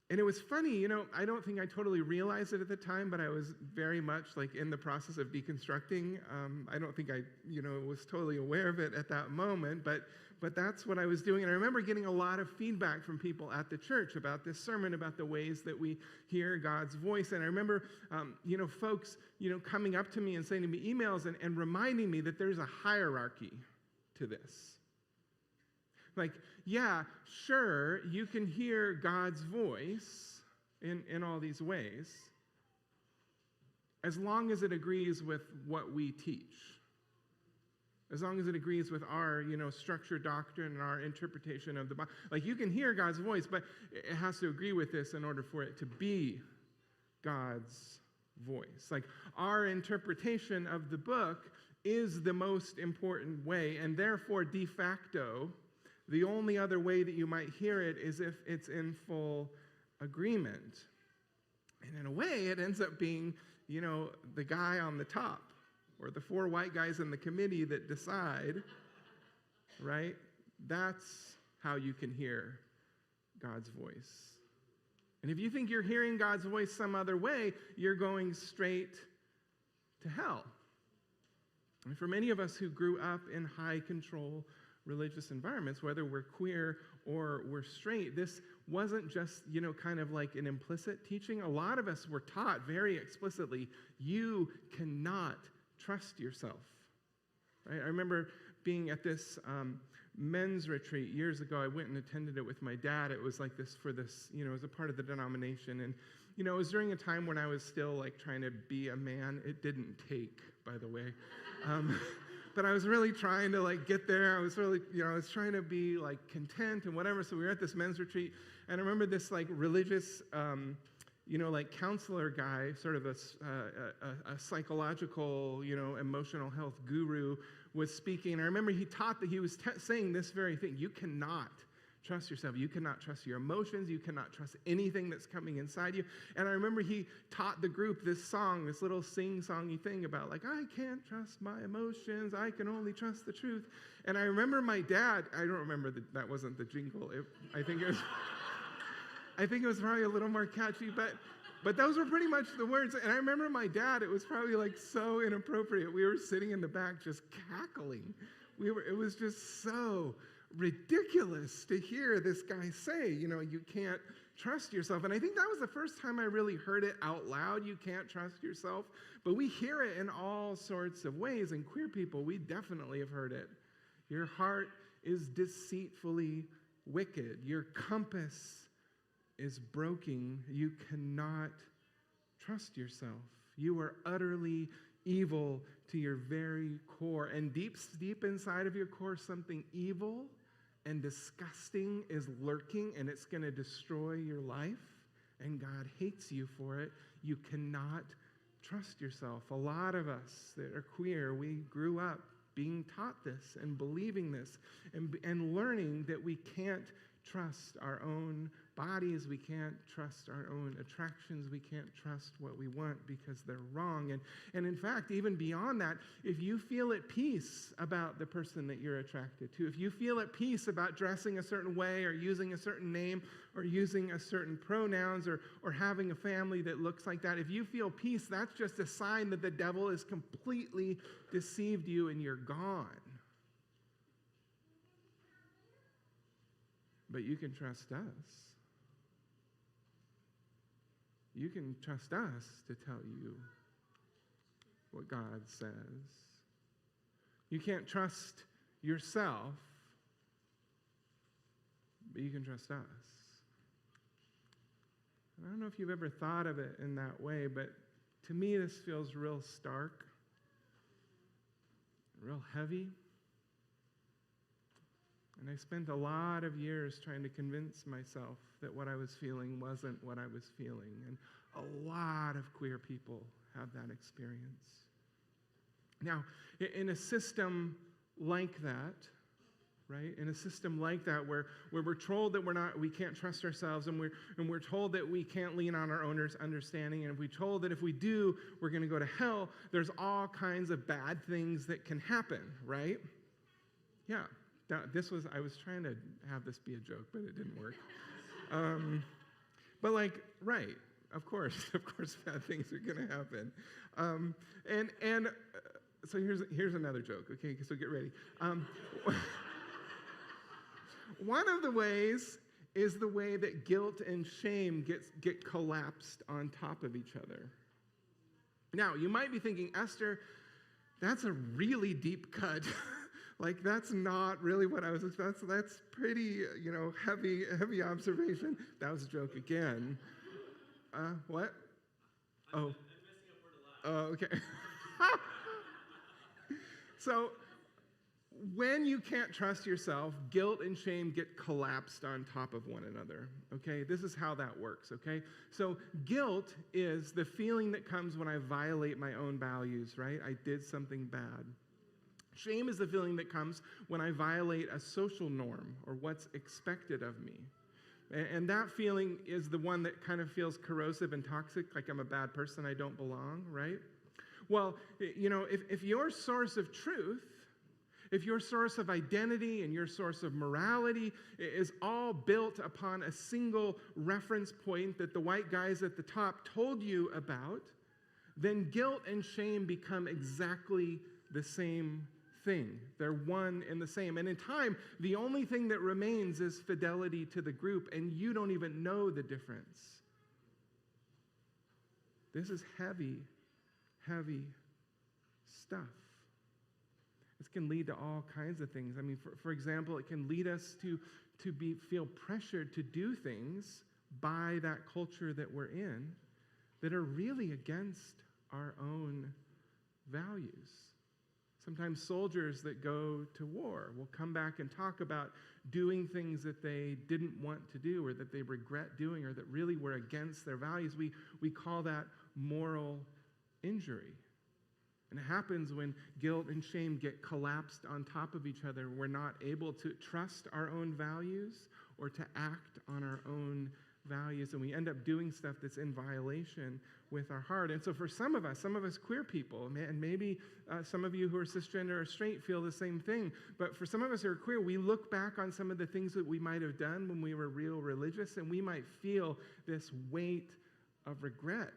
Speaker 5: And it was funny, I don't think I totally realized it at the time, but I was very much in the process of deconstructing. I don't think I, was totally aware of it at that moment, but that's what I was doing. And I remember getting a lot of feedback from people at the church about this sermon, about the ways that we hear God's voice. And I remember, folks, coming up to me and sending me emails and reminding me that there's a hierarchy to this. Yeah, sure, you can hear God's voice in all these ways, as long as it agrees with what we teach, as long as it agrees with our, structured doctrine and our interpretation of the Bible. You can hear God's voice, but it has to agree with this in order for it to be God's voice. Our interpretation of the book is the most important way, and therefore, de facto, the only other way that you might hear it is if it's in full agreement. And in a way, it ends up being, the guy on the top or the 4 white guys in the committee that decide, right? That's how you can hear God's voice. And if you think you're hearing God's voice some other way, you're going straight to hell. And for many of us who grew up in high control religious environments, whether we're queer or we're straight, this wasn't just, kind of like an implicit teaching. A lot of us were taught very explicitly, you cannot trust yourself. Right? I remember being at this men's retreat years ago. I went and attended it with my dad. It was like this for this, as a part of the denomination. And, it was during a time when I was still like trying to be a man. It didn't take, by the way. But I was really trying to like get there. I was really, I was trying to be like content and whatever. So we were at this men's retreat, and I remember this like religious, like counselor guy, sort of a psychological, emotional health guru, was speaking. And I remember he taught that he was saying this very thing: you cannot trust yourself. You cannot trust your emotions. You cannot trust anything that's coming inside you. And I remember he taught the group this song, this little sing-songy thing about like, I can't trust my emotions. I can only trust the truth. And I remember my dad, I don't remember that wasn't the jingle. I think it was probably a little more catchy, but those were pretty much the words. And I remember my dad, it was probably like so inappropriate. We were sitting in the back just cackling. It was just so ridiculous to hear this guy say, you can't trust yourself. And I think that was the first time I really heard it out loud, you can't trust yourself. But we hear it in all sorts of ways, and queer people, we definitely have heard it. Your heart is deceitfully wicked. Your compass is broken. You cannot trust yourself. You are utterly evil to your very core. And deep inside of your core, something evil and disgusting is lurking, and it's going to destroy your life, and God hates you for it. You cannot trust yourself. A lot of us that are queer, we grew up being taught this and believing this and learning that we can't trust our own bodies, we can't trust our own attractions, we can't trust what we want because they're wrong. And in fact, even beyond that, if you feel at peace about the person that you're attracted to, if you feel at peace about dressing a certain way or using a certain name or using a certain pronouns or having a family that looks like that, if you feel peace, that's just a sign that the devil has completely deceived you and you're gone. But you can trust us. You can trust us to tell you what God says. You can't trust yourself, but you can trust us. And I don't know if you've ever thought of it in that way, but to me this feels real stark, real heavy. And I spent a lot of years trying to convince myself that what I was feeling wasn't what I was feeling. And a lot of queer people have that experience. Now, in a system like that, right? In a system like that where we're told that we can't trust ourselves, and we're told that we can't lean on our own understanding, and we're told that if we do, we're going to go to hell, there's all kinds of bad things that can happen, right? Yeah. I was trying to have this be a joke, but it didn't work. But like, right, of course bad things are going to happen. So here's another joke, okay, so get ready. One of the ways is the way that guilt and shame get collapsed on top of each other. Now, you might be thinking, Esther, that's a really deep cut. Like, that's not really what I was expecting. That's pretty, heavy observation. That was a joke again. What? I'm messing up word a lot. Oh, okay. So, when you can't trust yourself, guilt and shame get collapsed on top of one another, okay? This is how that works, okay? So, guilt is the feeling that comes when I violate my own values, right? I did something bad. Shame is the feeling that comes when I violate a social norm or what's expected of me. And that feeling is the one that kind of feels corrosive and toxic, like I'm a bad person, I don't belong, right? well, if your source of truth, if your source of identity and your source of morality is all built upon a single reference point that the white guys at the top told you about, then guilt and shame become exactly the same thing. They're one and the same. And in time, the only thing that remains is fidelity to the group, and you don't even know the difference. This is heavy, heavy stuff. This can lead to all kinds of things. I mean, for example, it can lead us to feel pressured to do things by that culture that we're in that are really against our own values. Sometimes soldiers that go to war will come back and talk about doing things that they didn't want to do or that they regret doing or that really were against their values. We call that moral injury. And it happens when guilt and shame get collapsed on top of each other. We're not able to trust our own values or to act on our own values, and we end up doing stuff that's in violation with our heart. And so for some of us queer people, and maybe some of you who are cisgender or straight feel the same thing, but for some of us who are queer, we look back on some of the things that we might have done when we were real religious, and we might feel this weight of regret.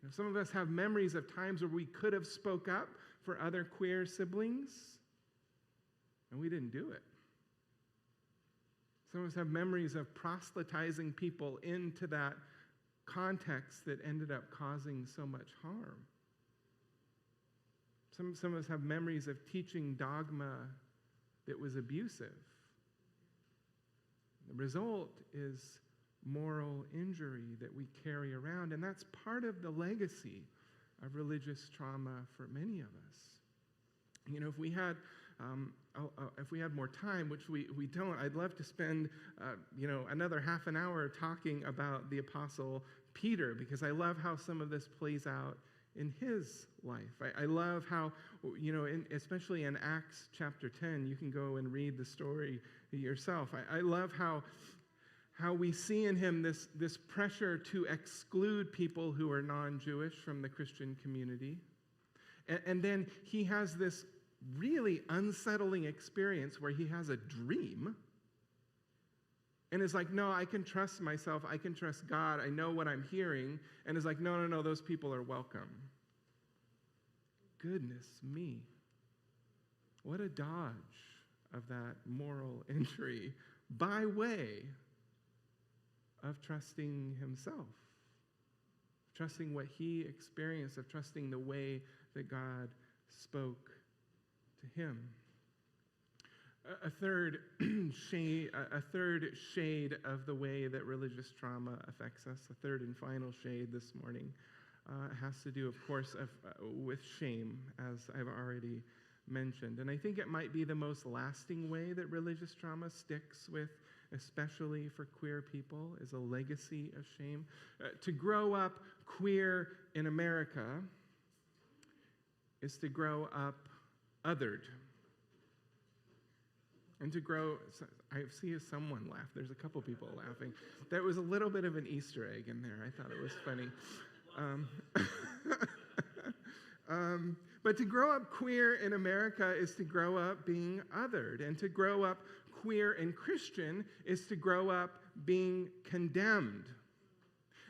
Speaker 5: Some of us have memories of times where we could have spoke up for other queer siblings, and we didn't do it. Some of us have memories of proselytizing people into that context that ended up causing so much harm. Some of us have memories of teaching dogma that was abusive. The result is moral injury that we carry around, and that's part of the legacy of religious trauma for many of us. If we had more time, which we don't, I'd love to spend another half an hour talking about the Apostle Peter, because I love how some of this plays out in his life. I love how, especially in Acts chapter 10, you can go and read the story yourself. I love how we see in him this pressure to exclude people who are non-Jewish from the Christian community. And then he has this really unsettling experience where he has a dream and is like, no, I can trust myself, I can trust God, I know what I'm hearing, and is like, no, those people are welcome. Goodness me. What a dodge of that moral injury by way of trusting himself, trusting what he experienced, of trusting the way that God spoke to him. A third shade of the way that religious trauma affects us, a third and final shade this morning, has to do, of course, with shame, as I've already mentioned. And I think it might be the most lasting way that religious trauma sticks with, especially for queer people, is a legacy of shame. To grow up queer in America is to grow up othered. And to grow, I see someone laugh. There's a couple people laughing. There was a little bit of an Easter egg in there. I thought it was funny. But to grow up queer in America is to grow up being othered. And to grow up queer and Christian is to grow up being condemned.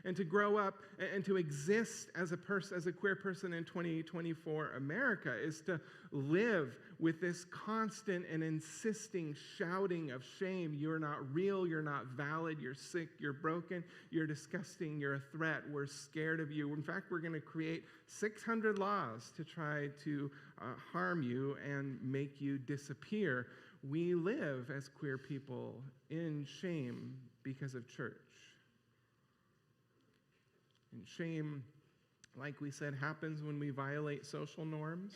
Speaker 5: And to grow up and to exist as a queer person in 2024 America is to live with this constant and insisting shouting of shame. You're not real, you're not valid, you're sick, you're broken, you're disgusting, you're a threat, we're scared of you. In fact, we're going to create 600 laws to try to harm you and make you disappear. We live as queer people in shame because of church. And shame, like we said, happens when we violate social norms.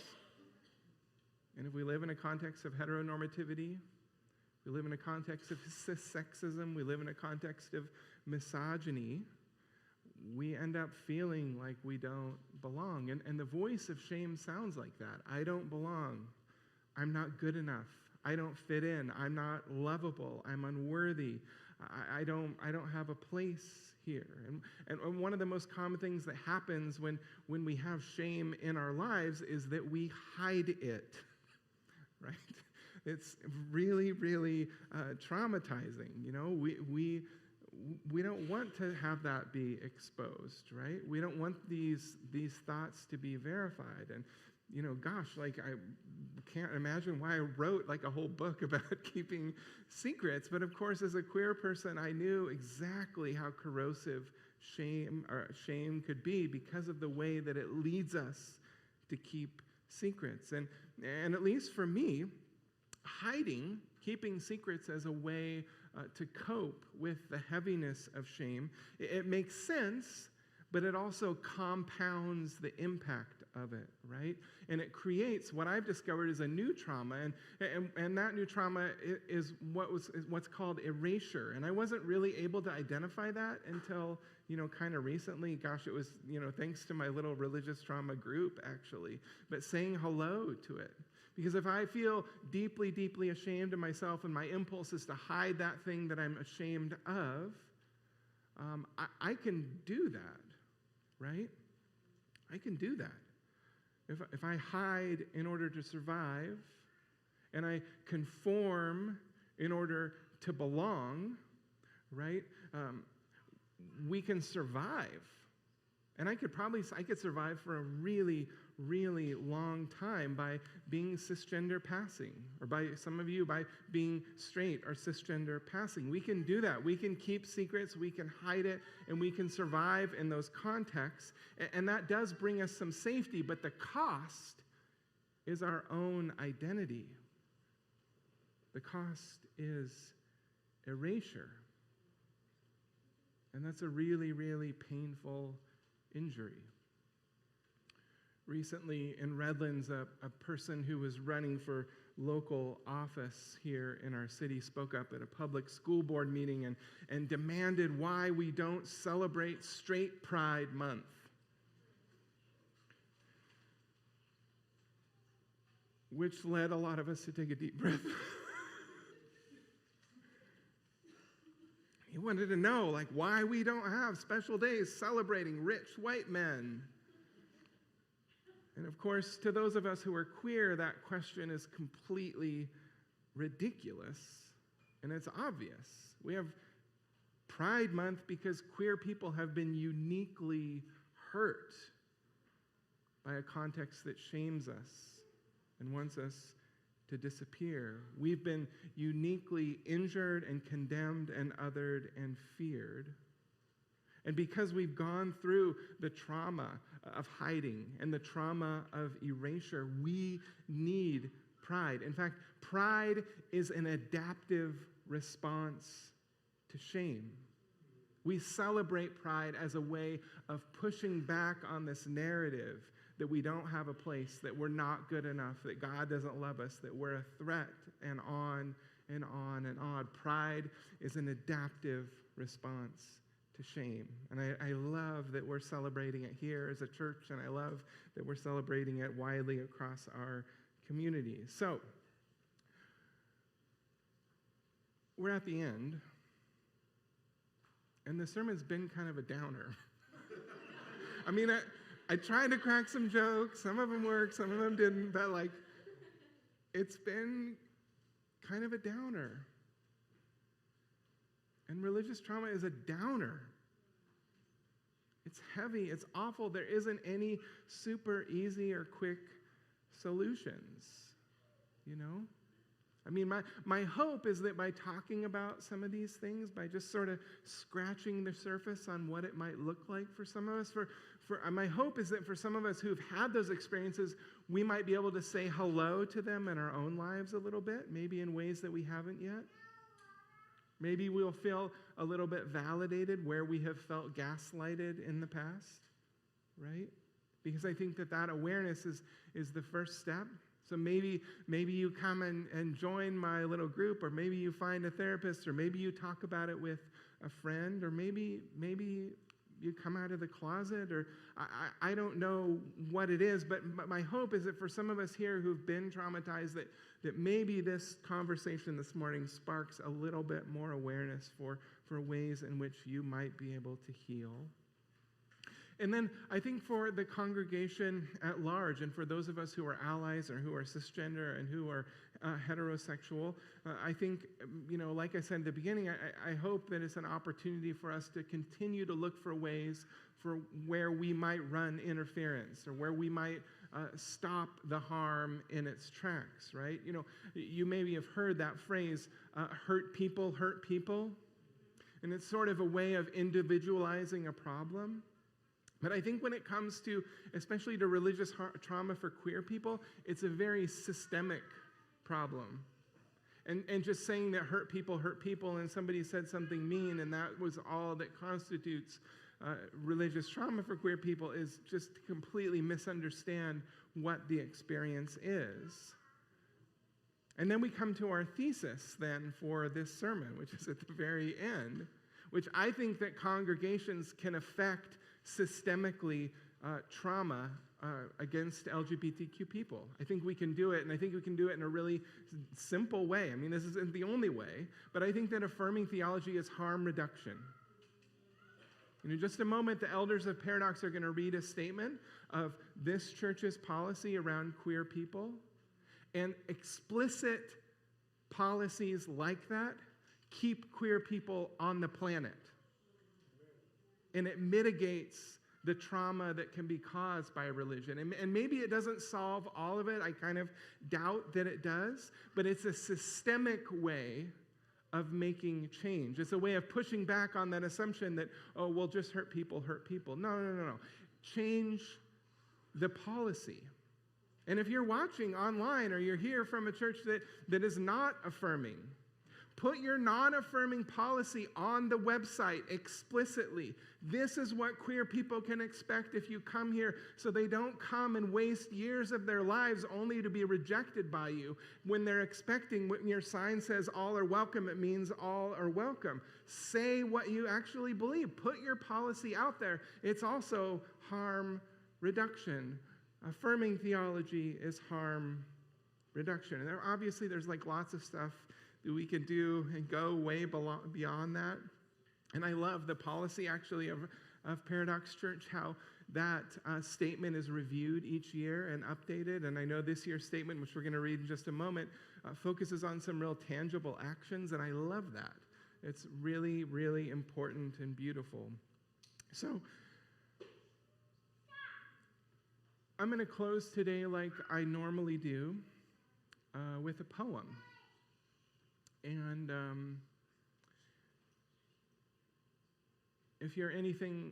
Speaker 5: And if we live in a context of heteronormativity, we live in a context of cis-sexism, we live in a context of misogyny, we end up feeling like we don't belong. And the voice of shame sounds like that. I don't belong. I'm not good enough. I don't fit in. I'm not lovable. I'm unworthy. I don't have a place here. And one of the most common things that happens when we have shame in our lives is that we hide it, right? It's really, really traumatizing. You know, we don't want to have that be exposed, right? We don't want these thoughts to be verified. And, you know, gosh, like I can't imagine why I wrote like a whole book about keeping secrets. But of course, as a queer person, I knew exactly how corrosive shame could be because of the way that it leads us to keep secrets. And at least for me, keeping secrets as a way to cope with the heaviness of shame, it makes sense, but it also compounds the impact of it, right? And it creates what I've discovered is a new trauma, and that new trauma is what's called erasure. And I wasn't really able to identify that until, you know, kind of recently. Gosh, it was, you know, thanks to my little religious trauma group, actually. But saying hello to it. Because if I feel deeply, deeply ashamed of myself and my impulse is to hide that thing that I'm ashamed of, I can do that, right? I can do that. If I hide in order to survive and I conform in order to belong, right, we can survive. And I could survive for a really, really long time by being cisgender passing, or by some of you by being straight or cisgender passing. We can do that. We can keep secrets, we can hide it, and we can survive in those contexts. And that does bring us some safety, but the cost is our own identity. The cost is erasure. And that's a really, really painful injury. Recently in Redlands, a person who was running for local office here in our city spoke up at a public school board meeting and demanded why we don't celebrate Straight Pride Month. Which led a lot of us to take a deep breath. He wanted to know, like, why we don't have special days celebrating rich white men. And of course, to those of us who are queer, that question is completely ridiculous, and it's obvious. We have Pride Month because queer people have been uniquely hurt by a context that shames us and wants us to disappear. We've been uniquely injured and condemned and othered and feared. And because we've gone through the trauma of hiding and the trauma of erasure, we need pride. In fact, pride is an adaptive response to shame. We celebrate pride as a way of pushing back on this narrative that we don't have a place, that we're not good enough, that God doesn't love us, that we're a threat, and on and on and on. Pride is an adaptive response to shame. And I love that we're celebrating it here as a church, and I love that we're celebrating it widely across our community. So, we're at the end, and the sermon's been kind of a downer. I mean, I tried to crack some jokes. Some of them worked, some of them didn't, but like, it's been kind of a downer. And religious trauma is a downer. It's heavy, it's awful. There isn't any super easy or quick solutions, you know? I mean, my hope is that by talking about some of these things, by just sort of scratching the surface on what it might look like for some of us, my hope is that for some of us who've had those experiences, we might be able to say hello to them in our own lives a little bit, maybe in ways that we haven't yet. Maybe we'll feel a little bit validated where we have felt gaslighted in the past, right? Because I think that awareness is the first step. So maybe you come and join my little group, or maybe you find a therapist, or maybe you talk about it with a friend, or maybe you come out of the closet, or I don't know what it is, but my hope is that for some of us here who've been traumatized, that maybe this conversation this morning sparks a little bit more awareness for ways in which you might be able to heal. And then I think for the congregation at large, and for those of us who are allies or who are cisgender and who are heterosexual, I think, like I said at the beginning, I hope that it's an opportunity for us to continue to look for ways for where we might run interference, or where we might stop the harm in its tracks, right? You maybe have heard that phrase, hurt people, and it's sort of a way of individualizing a problem. But I think when it comes to, especially to religious trauma for queer people, it's a very systemic problem. And just saying that hurt people, and somebody said something mean, and that was all that constitutes religious trauma for queer people, is just to completely misunderstand what the experience is. And then we come to our thesis then for this sermon, which is at the very end, which I think that congregations can affect systemically trauma against LGBTQ people. I think we can do it, and I think we can do it in a really simple way. I mean, this isn't the only way, but I think that affirming theology is harm reduction. In just a moment, the elders of Paradox are going to read a statement of this church's policy around queer people, and explicit policies like that keep queer people on the planet. And it mitigates the trauma that can be caused by religion. And maybe it doesn't solve all of it. I kind of doubt that it does. But it's a systemic way of making change. It's a way of pushing back on that assumption that, oh, well, just hurt people. No. Change the policy. And if you're watching online, or you're here from a church that is not affirming, put your non-affirming policy on the website explicitly. This is what queer people can expect if you come here, so they don't come and waste years of their lives only to be rejected by you. When they're expecting, when your sign says all are welcome, it means all are welcome. Say what you actually believe. Put your policy out there. It's also harm reduction. Affirming theology is harm reduction. And obviously there's lots of stuff that we can do and go way beyond that. And I love the policy, actually, of Paradox Church, how that statement is reviewed each year and updated. And I know this year's statement, which we're going to read in just a moment, focuses on some real tangible actions, and I love that. It's really, really important and beautiful. So I'm going to close today like I normally do with a poem. And if you're anything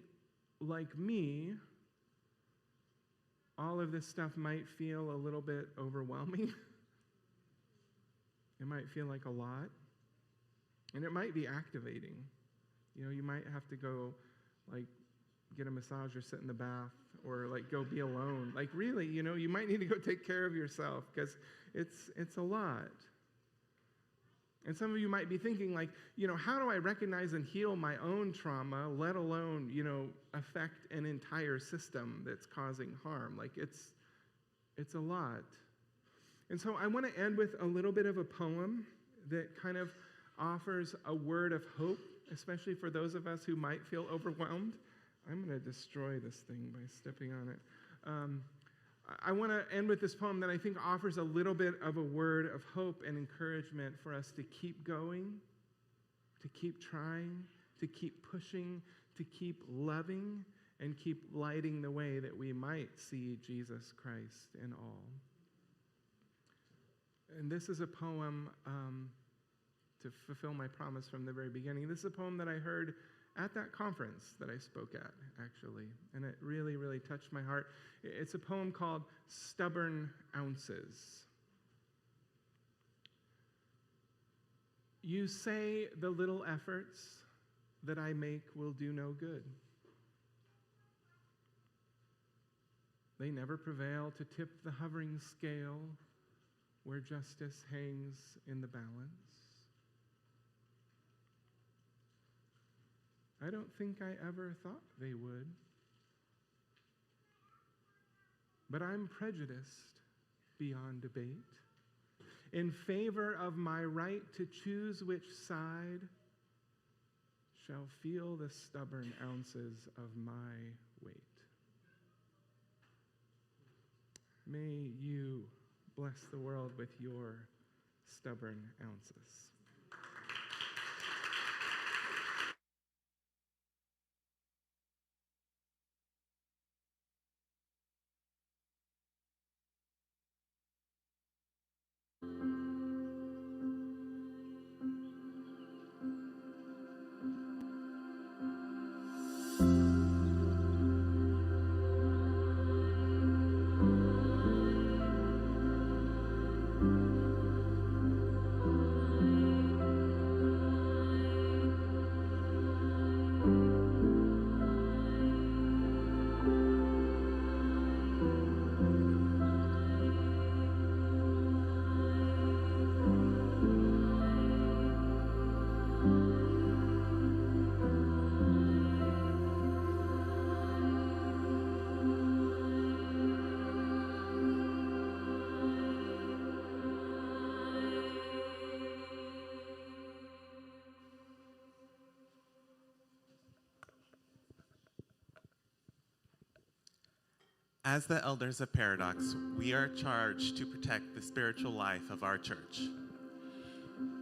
Speaker 5: like me, all of this stuff might feel a little bit overwhelming. It might feel like a lot. And it might be activating. You might have to go, get a massage or sit in the bath, or, go be alone. Really, you might need to go take care of yourself, because it's a lot. And some of you might be thinking, how do I recognize and heal my own trauma, let alone, affect an entire system that's causing harm? It's a lot. And so I want to end with a little bit of a poem that kind of offers a word of hope, especially for those of us who might feel overwhelmed. I'm going to destroy this thing by stepping on it. I want to end with this poem that I think offers a little bit of a word of hope and encouragement for us to keep going, to keep trying, to keep pushing, to keep loving, and keep lighting the way that we might see Jesus Christ in all. And this is a poem, to fulfill my promise from the very beginning. This is a poem that I heard at that conference that I spoke at, actually, and it really, really touched my heart. It's a poem called Stubborn Ounces. You say the little efforts that I make will do no good. They never prevail to tip the hovering scale where justice hangs in the balance. I don't think I ever thought they would. But I'm prejudiced beyond debate, in favor of my right to choose which side shall feel the stubborn ounces of my weight. May you bless the world with your stubborn ounces.
Speaker 6: As the elders of Paradox, we are charged to protect the spiritual life of our church.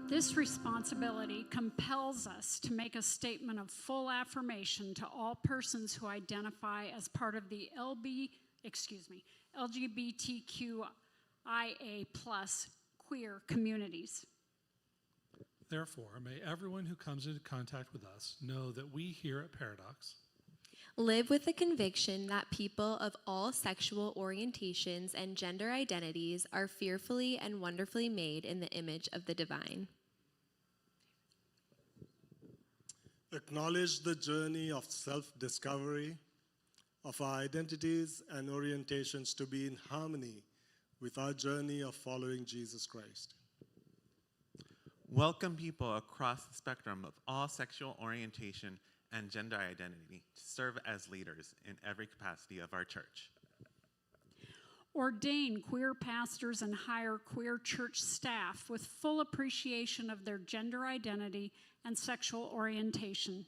Speaker 7: This responsibility compels us to make a statement of full affirmation to all persons who identify as part of the LGBTQIA+ queer communities.
Speaker 8: Therefore, may everyone who comes into contact with us know that we here at Paradox
Speaker 9: live with the conviction that people of all sexual orientations and gender identities are fearfully and wonderfully made in the image of the divine.
Speaker 10: Acknowledge the journey of self-discovery, of our identities and orientations to be in harmony with our journey of following Jesus Christ.
Speaker 6: Welcome people across the spectrum of all sexual orientation and gender identity to serve as leaders in every capacity of our church.
Speaker 7: Ordain queer pastors and hire queer church staff with full appreciation of their gender identity and sexual orientation.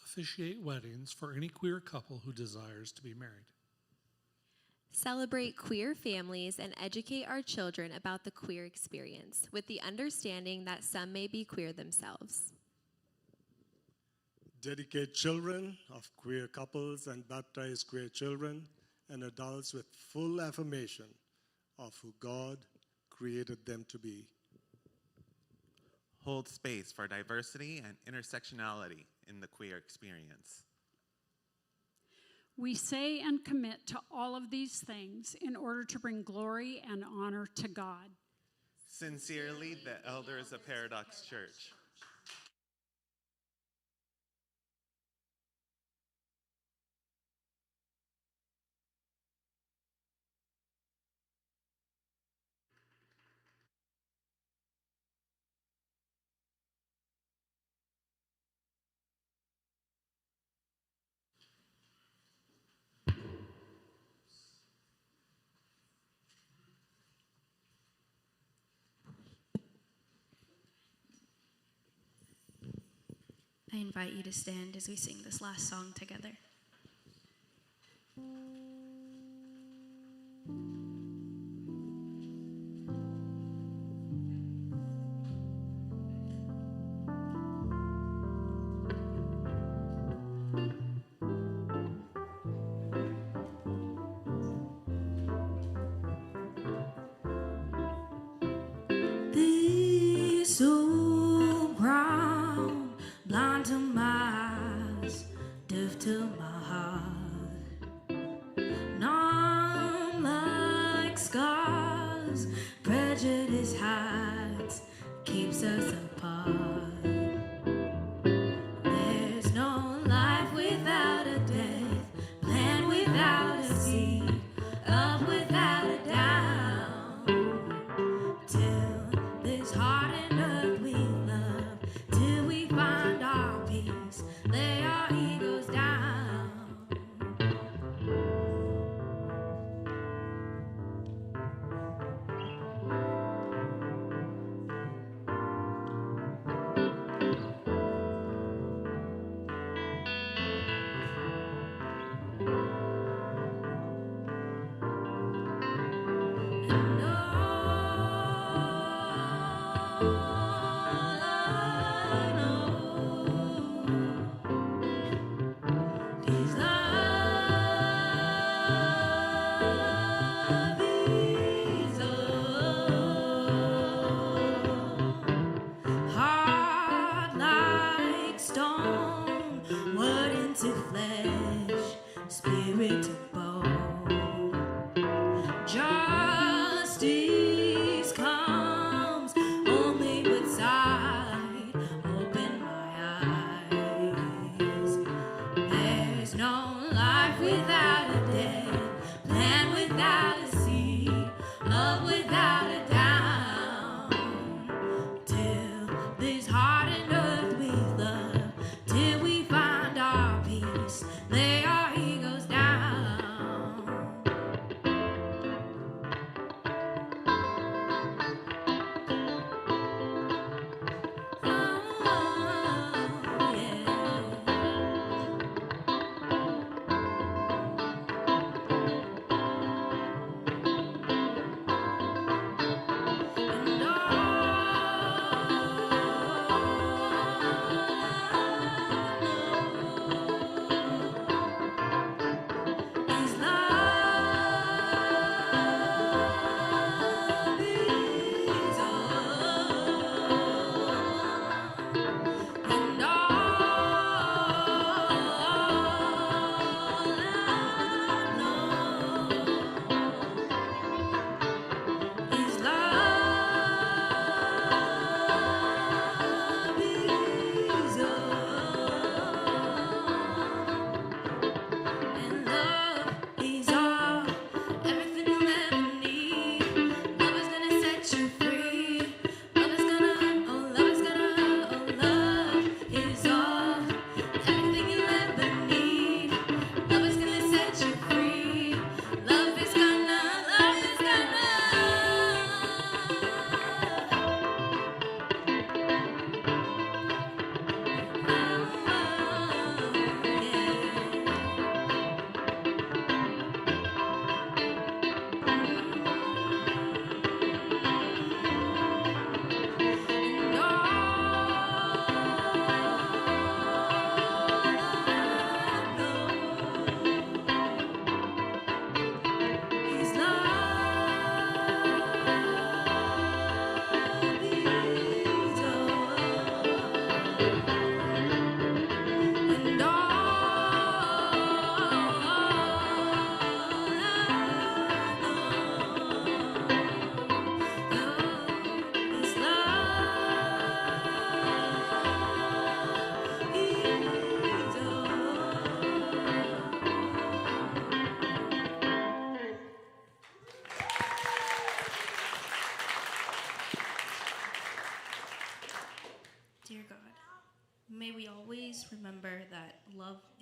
Speaker 8: officiate weddings for any queer couple who desires to be married.
Speaker 9: Celebrate queer families and educate our children about the queer experience with the understanding that some may be queer themselves.
Speaker 10: Dedicate children of queer couples and baptize queer children and adults with full affirmation of who God created them to be.
Speaker 6: Hold space for diversity and intersectionality in the queer experience.
Speaker 7: We say and commit to all of these things in order to bring glory and honor to God.
Speaker 6: Sincerely, the elders of Paradox Church.
Speaker 1: I invite you to stand as we sing this last song together. This old ground, blind to my eyes, deaf to my heart, numb like scars, prejudice hides, keeps us apart. There's no life without a death, land without a seed, up without a down, till this heart and earth we love, till we find our peace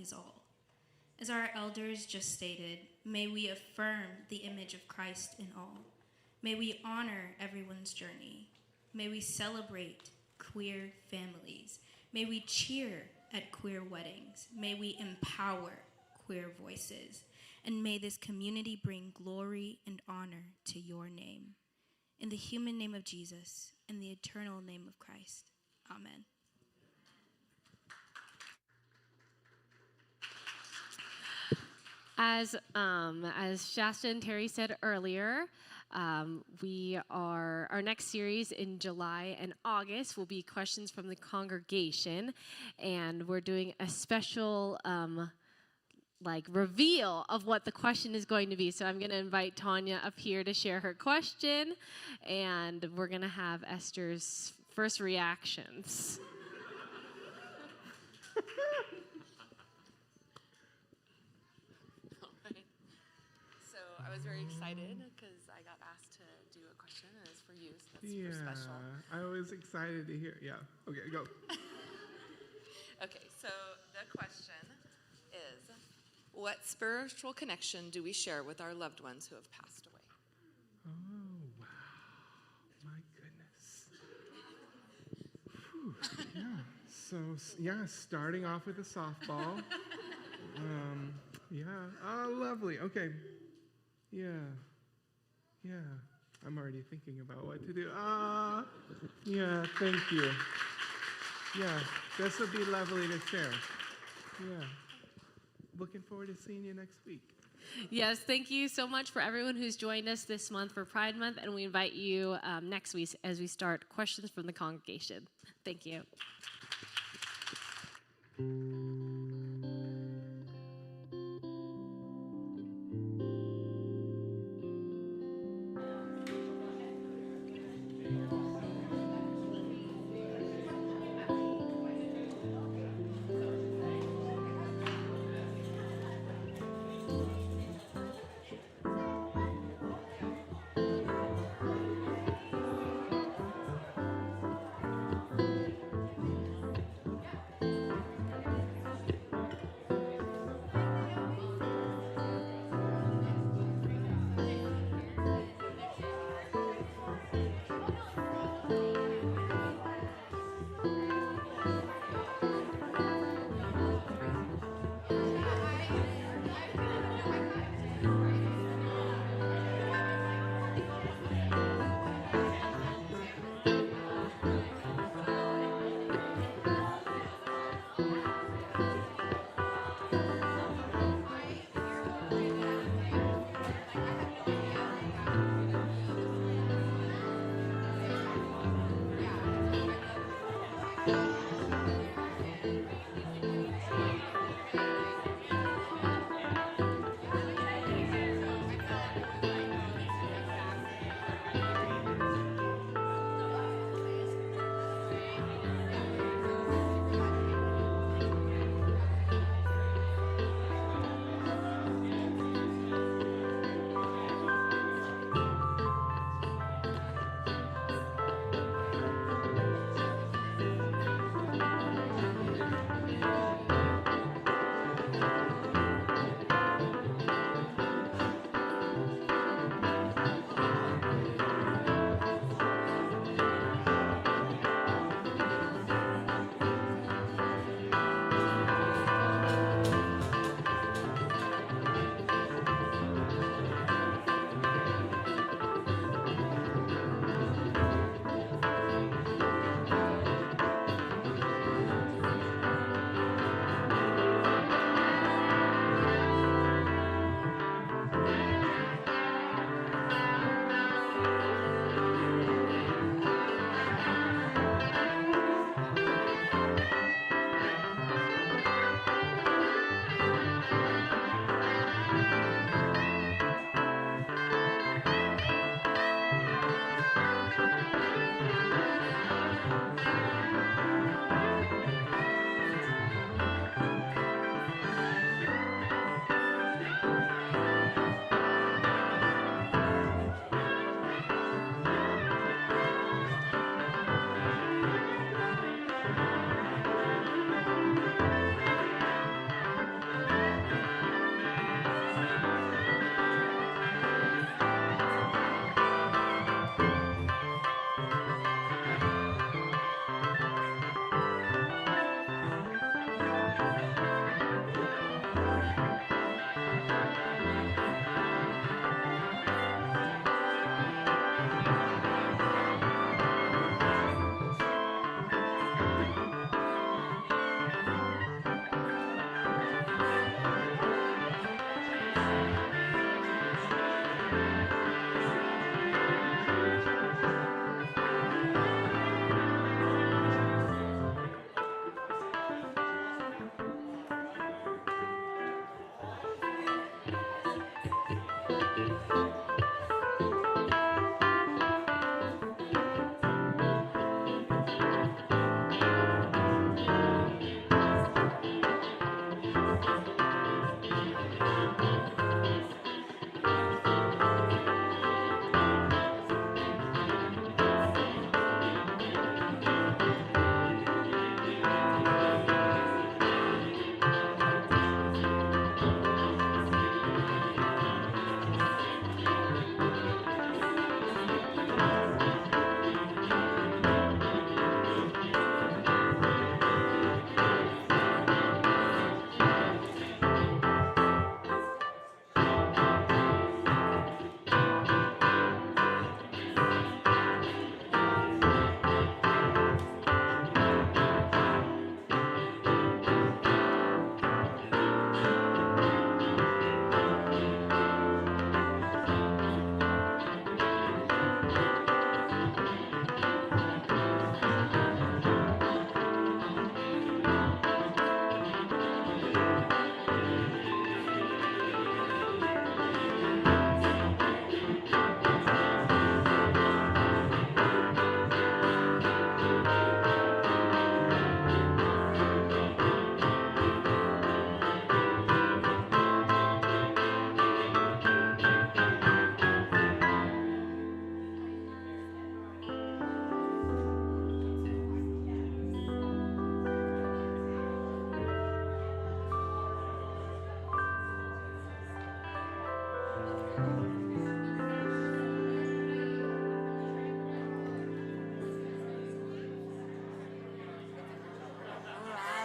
Speaker 1: is all. As our elders just stated, may we affirm the image of Christ in all. May we honor everyone's journey. May we celebrate queer families. May we cheer at queer weddings. May we empower queer voices. And may this community bring glory and honor to your name. In the human name of Jesus, in the eternal name of Christ. Amen.
Speaker 11: As Shasta and Terry said earlier, our next series in July and August will be questions from the congregation, and we're doing a special reveal of what the question is going to be. So I'm going to invite Tanya up here to share her question, and we're going to have Esther's first reactions.
Speaker 12: I was very excited because I got asked to do a question, and it's for you, so that's super special.
Speaker 5: I was excited to hear. Yeah. Okay, go.
Speaker 12: Okay, so the question is, what spiritual connection do we share with our loved ones who have passed away?
Speaker 5: Oh, wow. My goodness. Whew, yeah. So, starting off with a softball. Oh, lovely. Okay. Yeah. I'm already thinking about what to do. Yeah, thank you. Yeah, this would be lovely to share. Yeah. Looking forward to seeing you next week.
Speaker 11: Yes, thank you so much for everyone who's joined us this month for Pride Month, and we invite you next week as we start questions from the congregation. Thank you.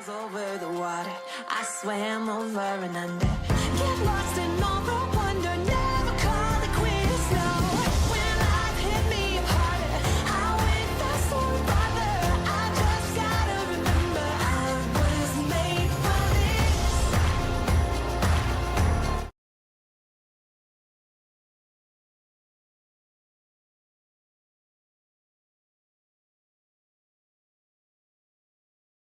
Speaker 1: miles over the water. I swam over and under. Get lost in all the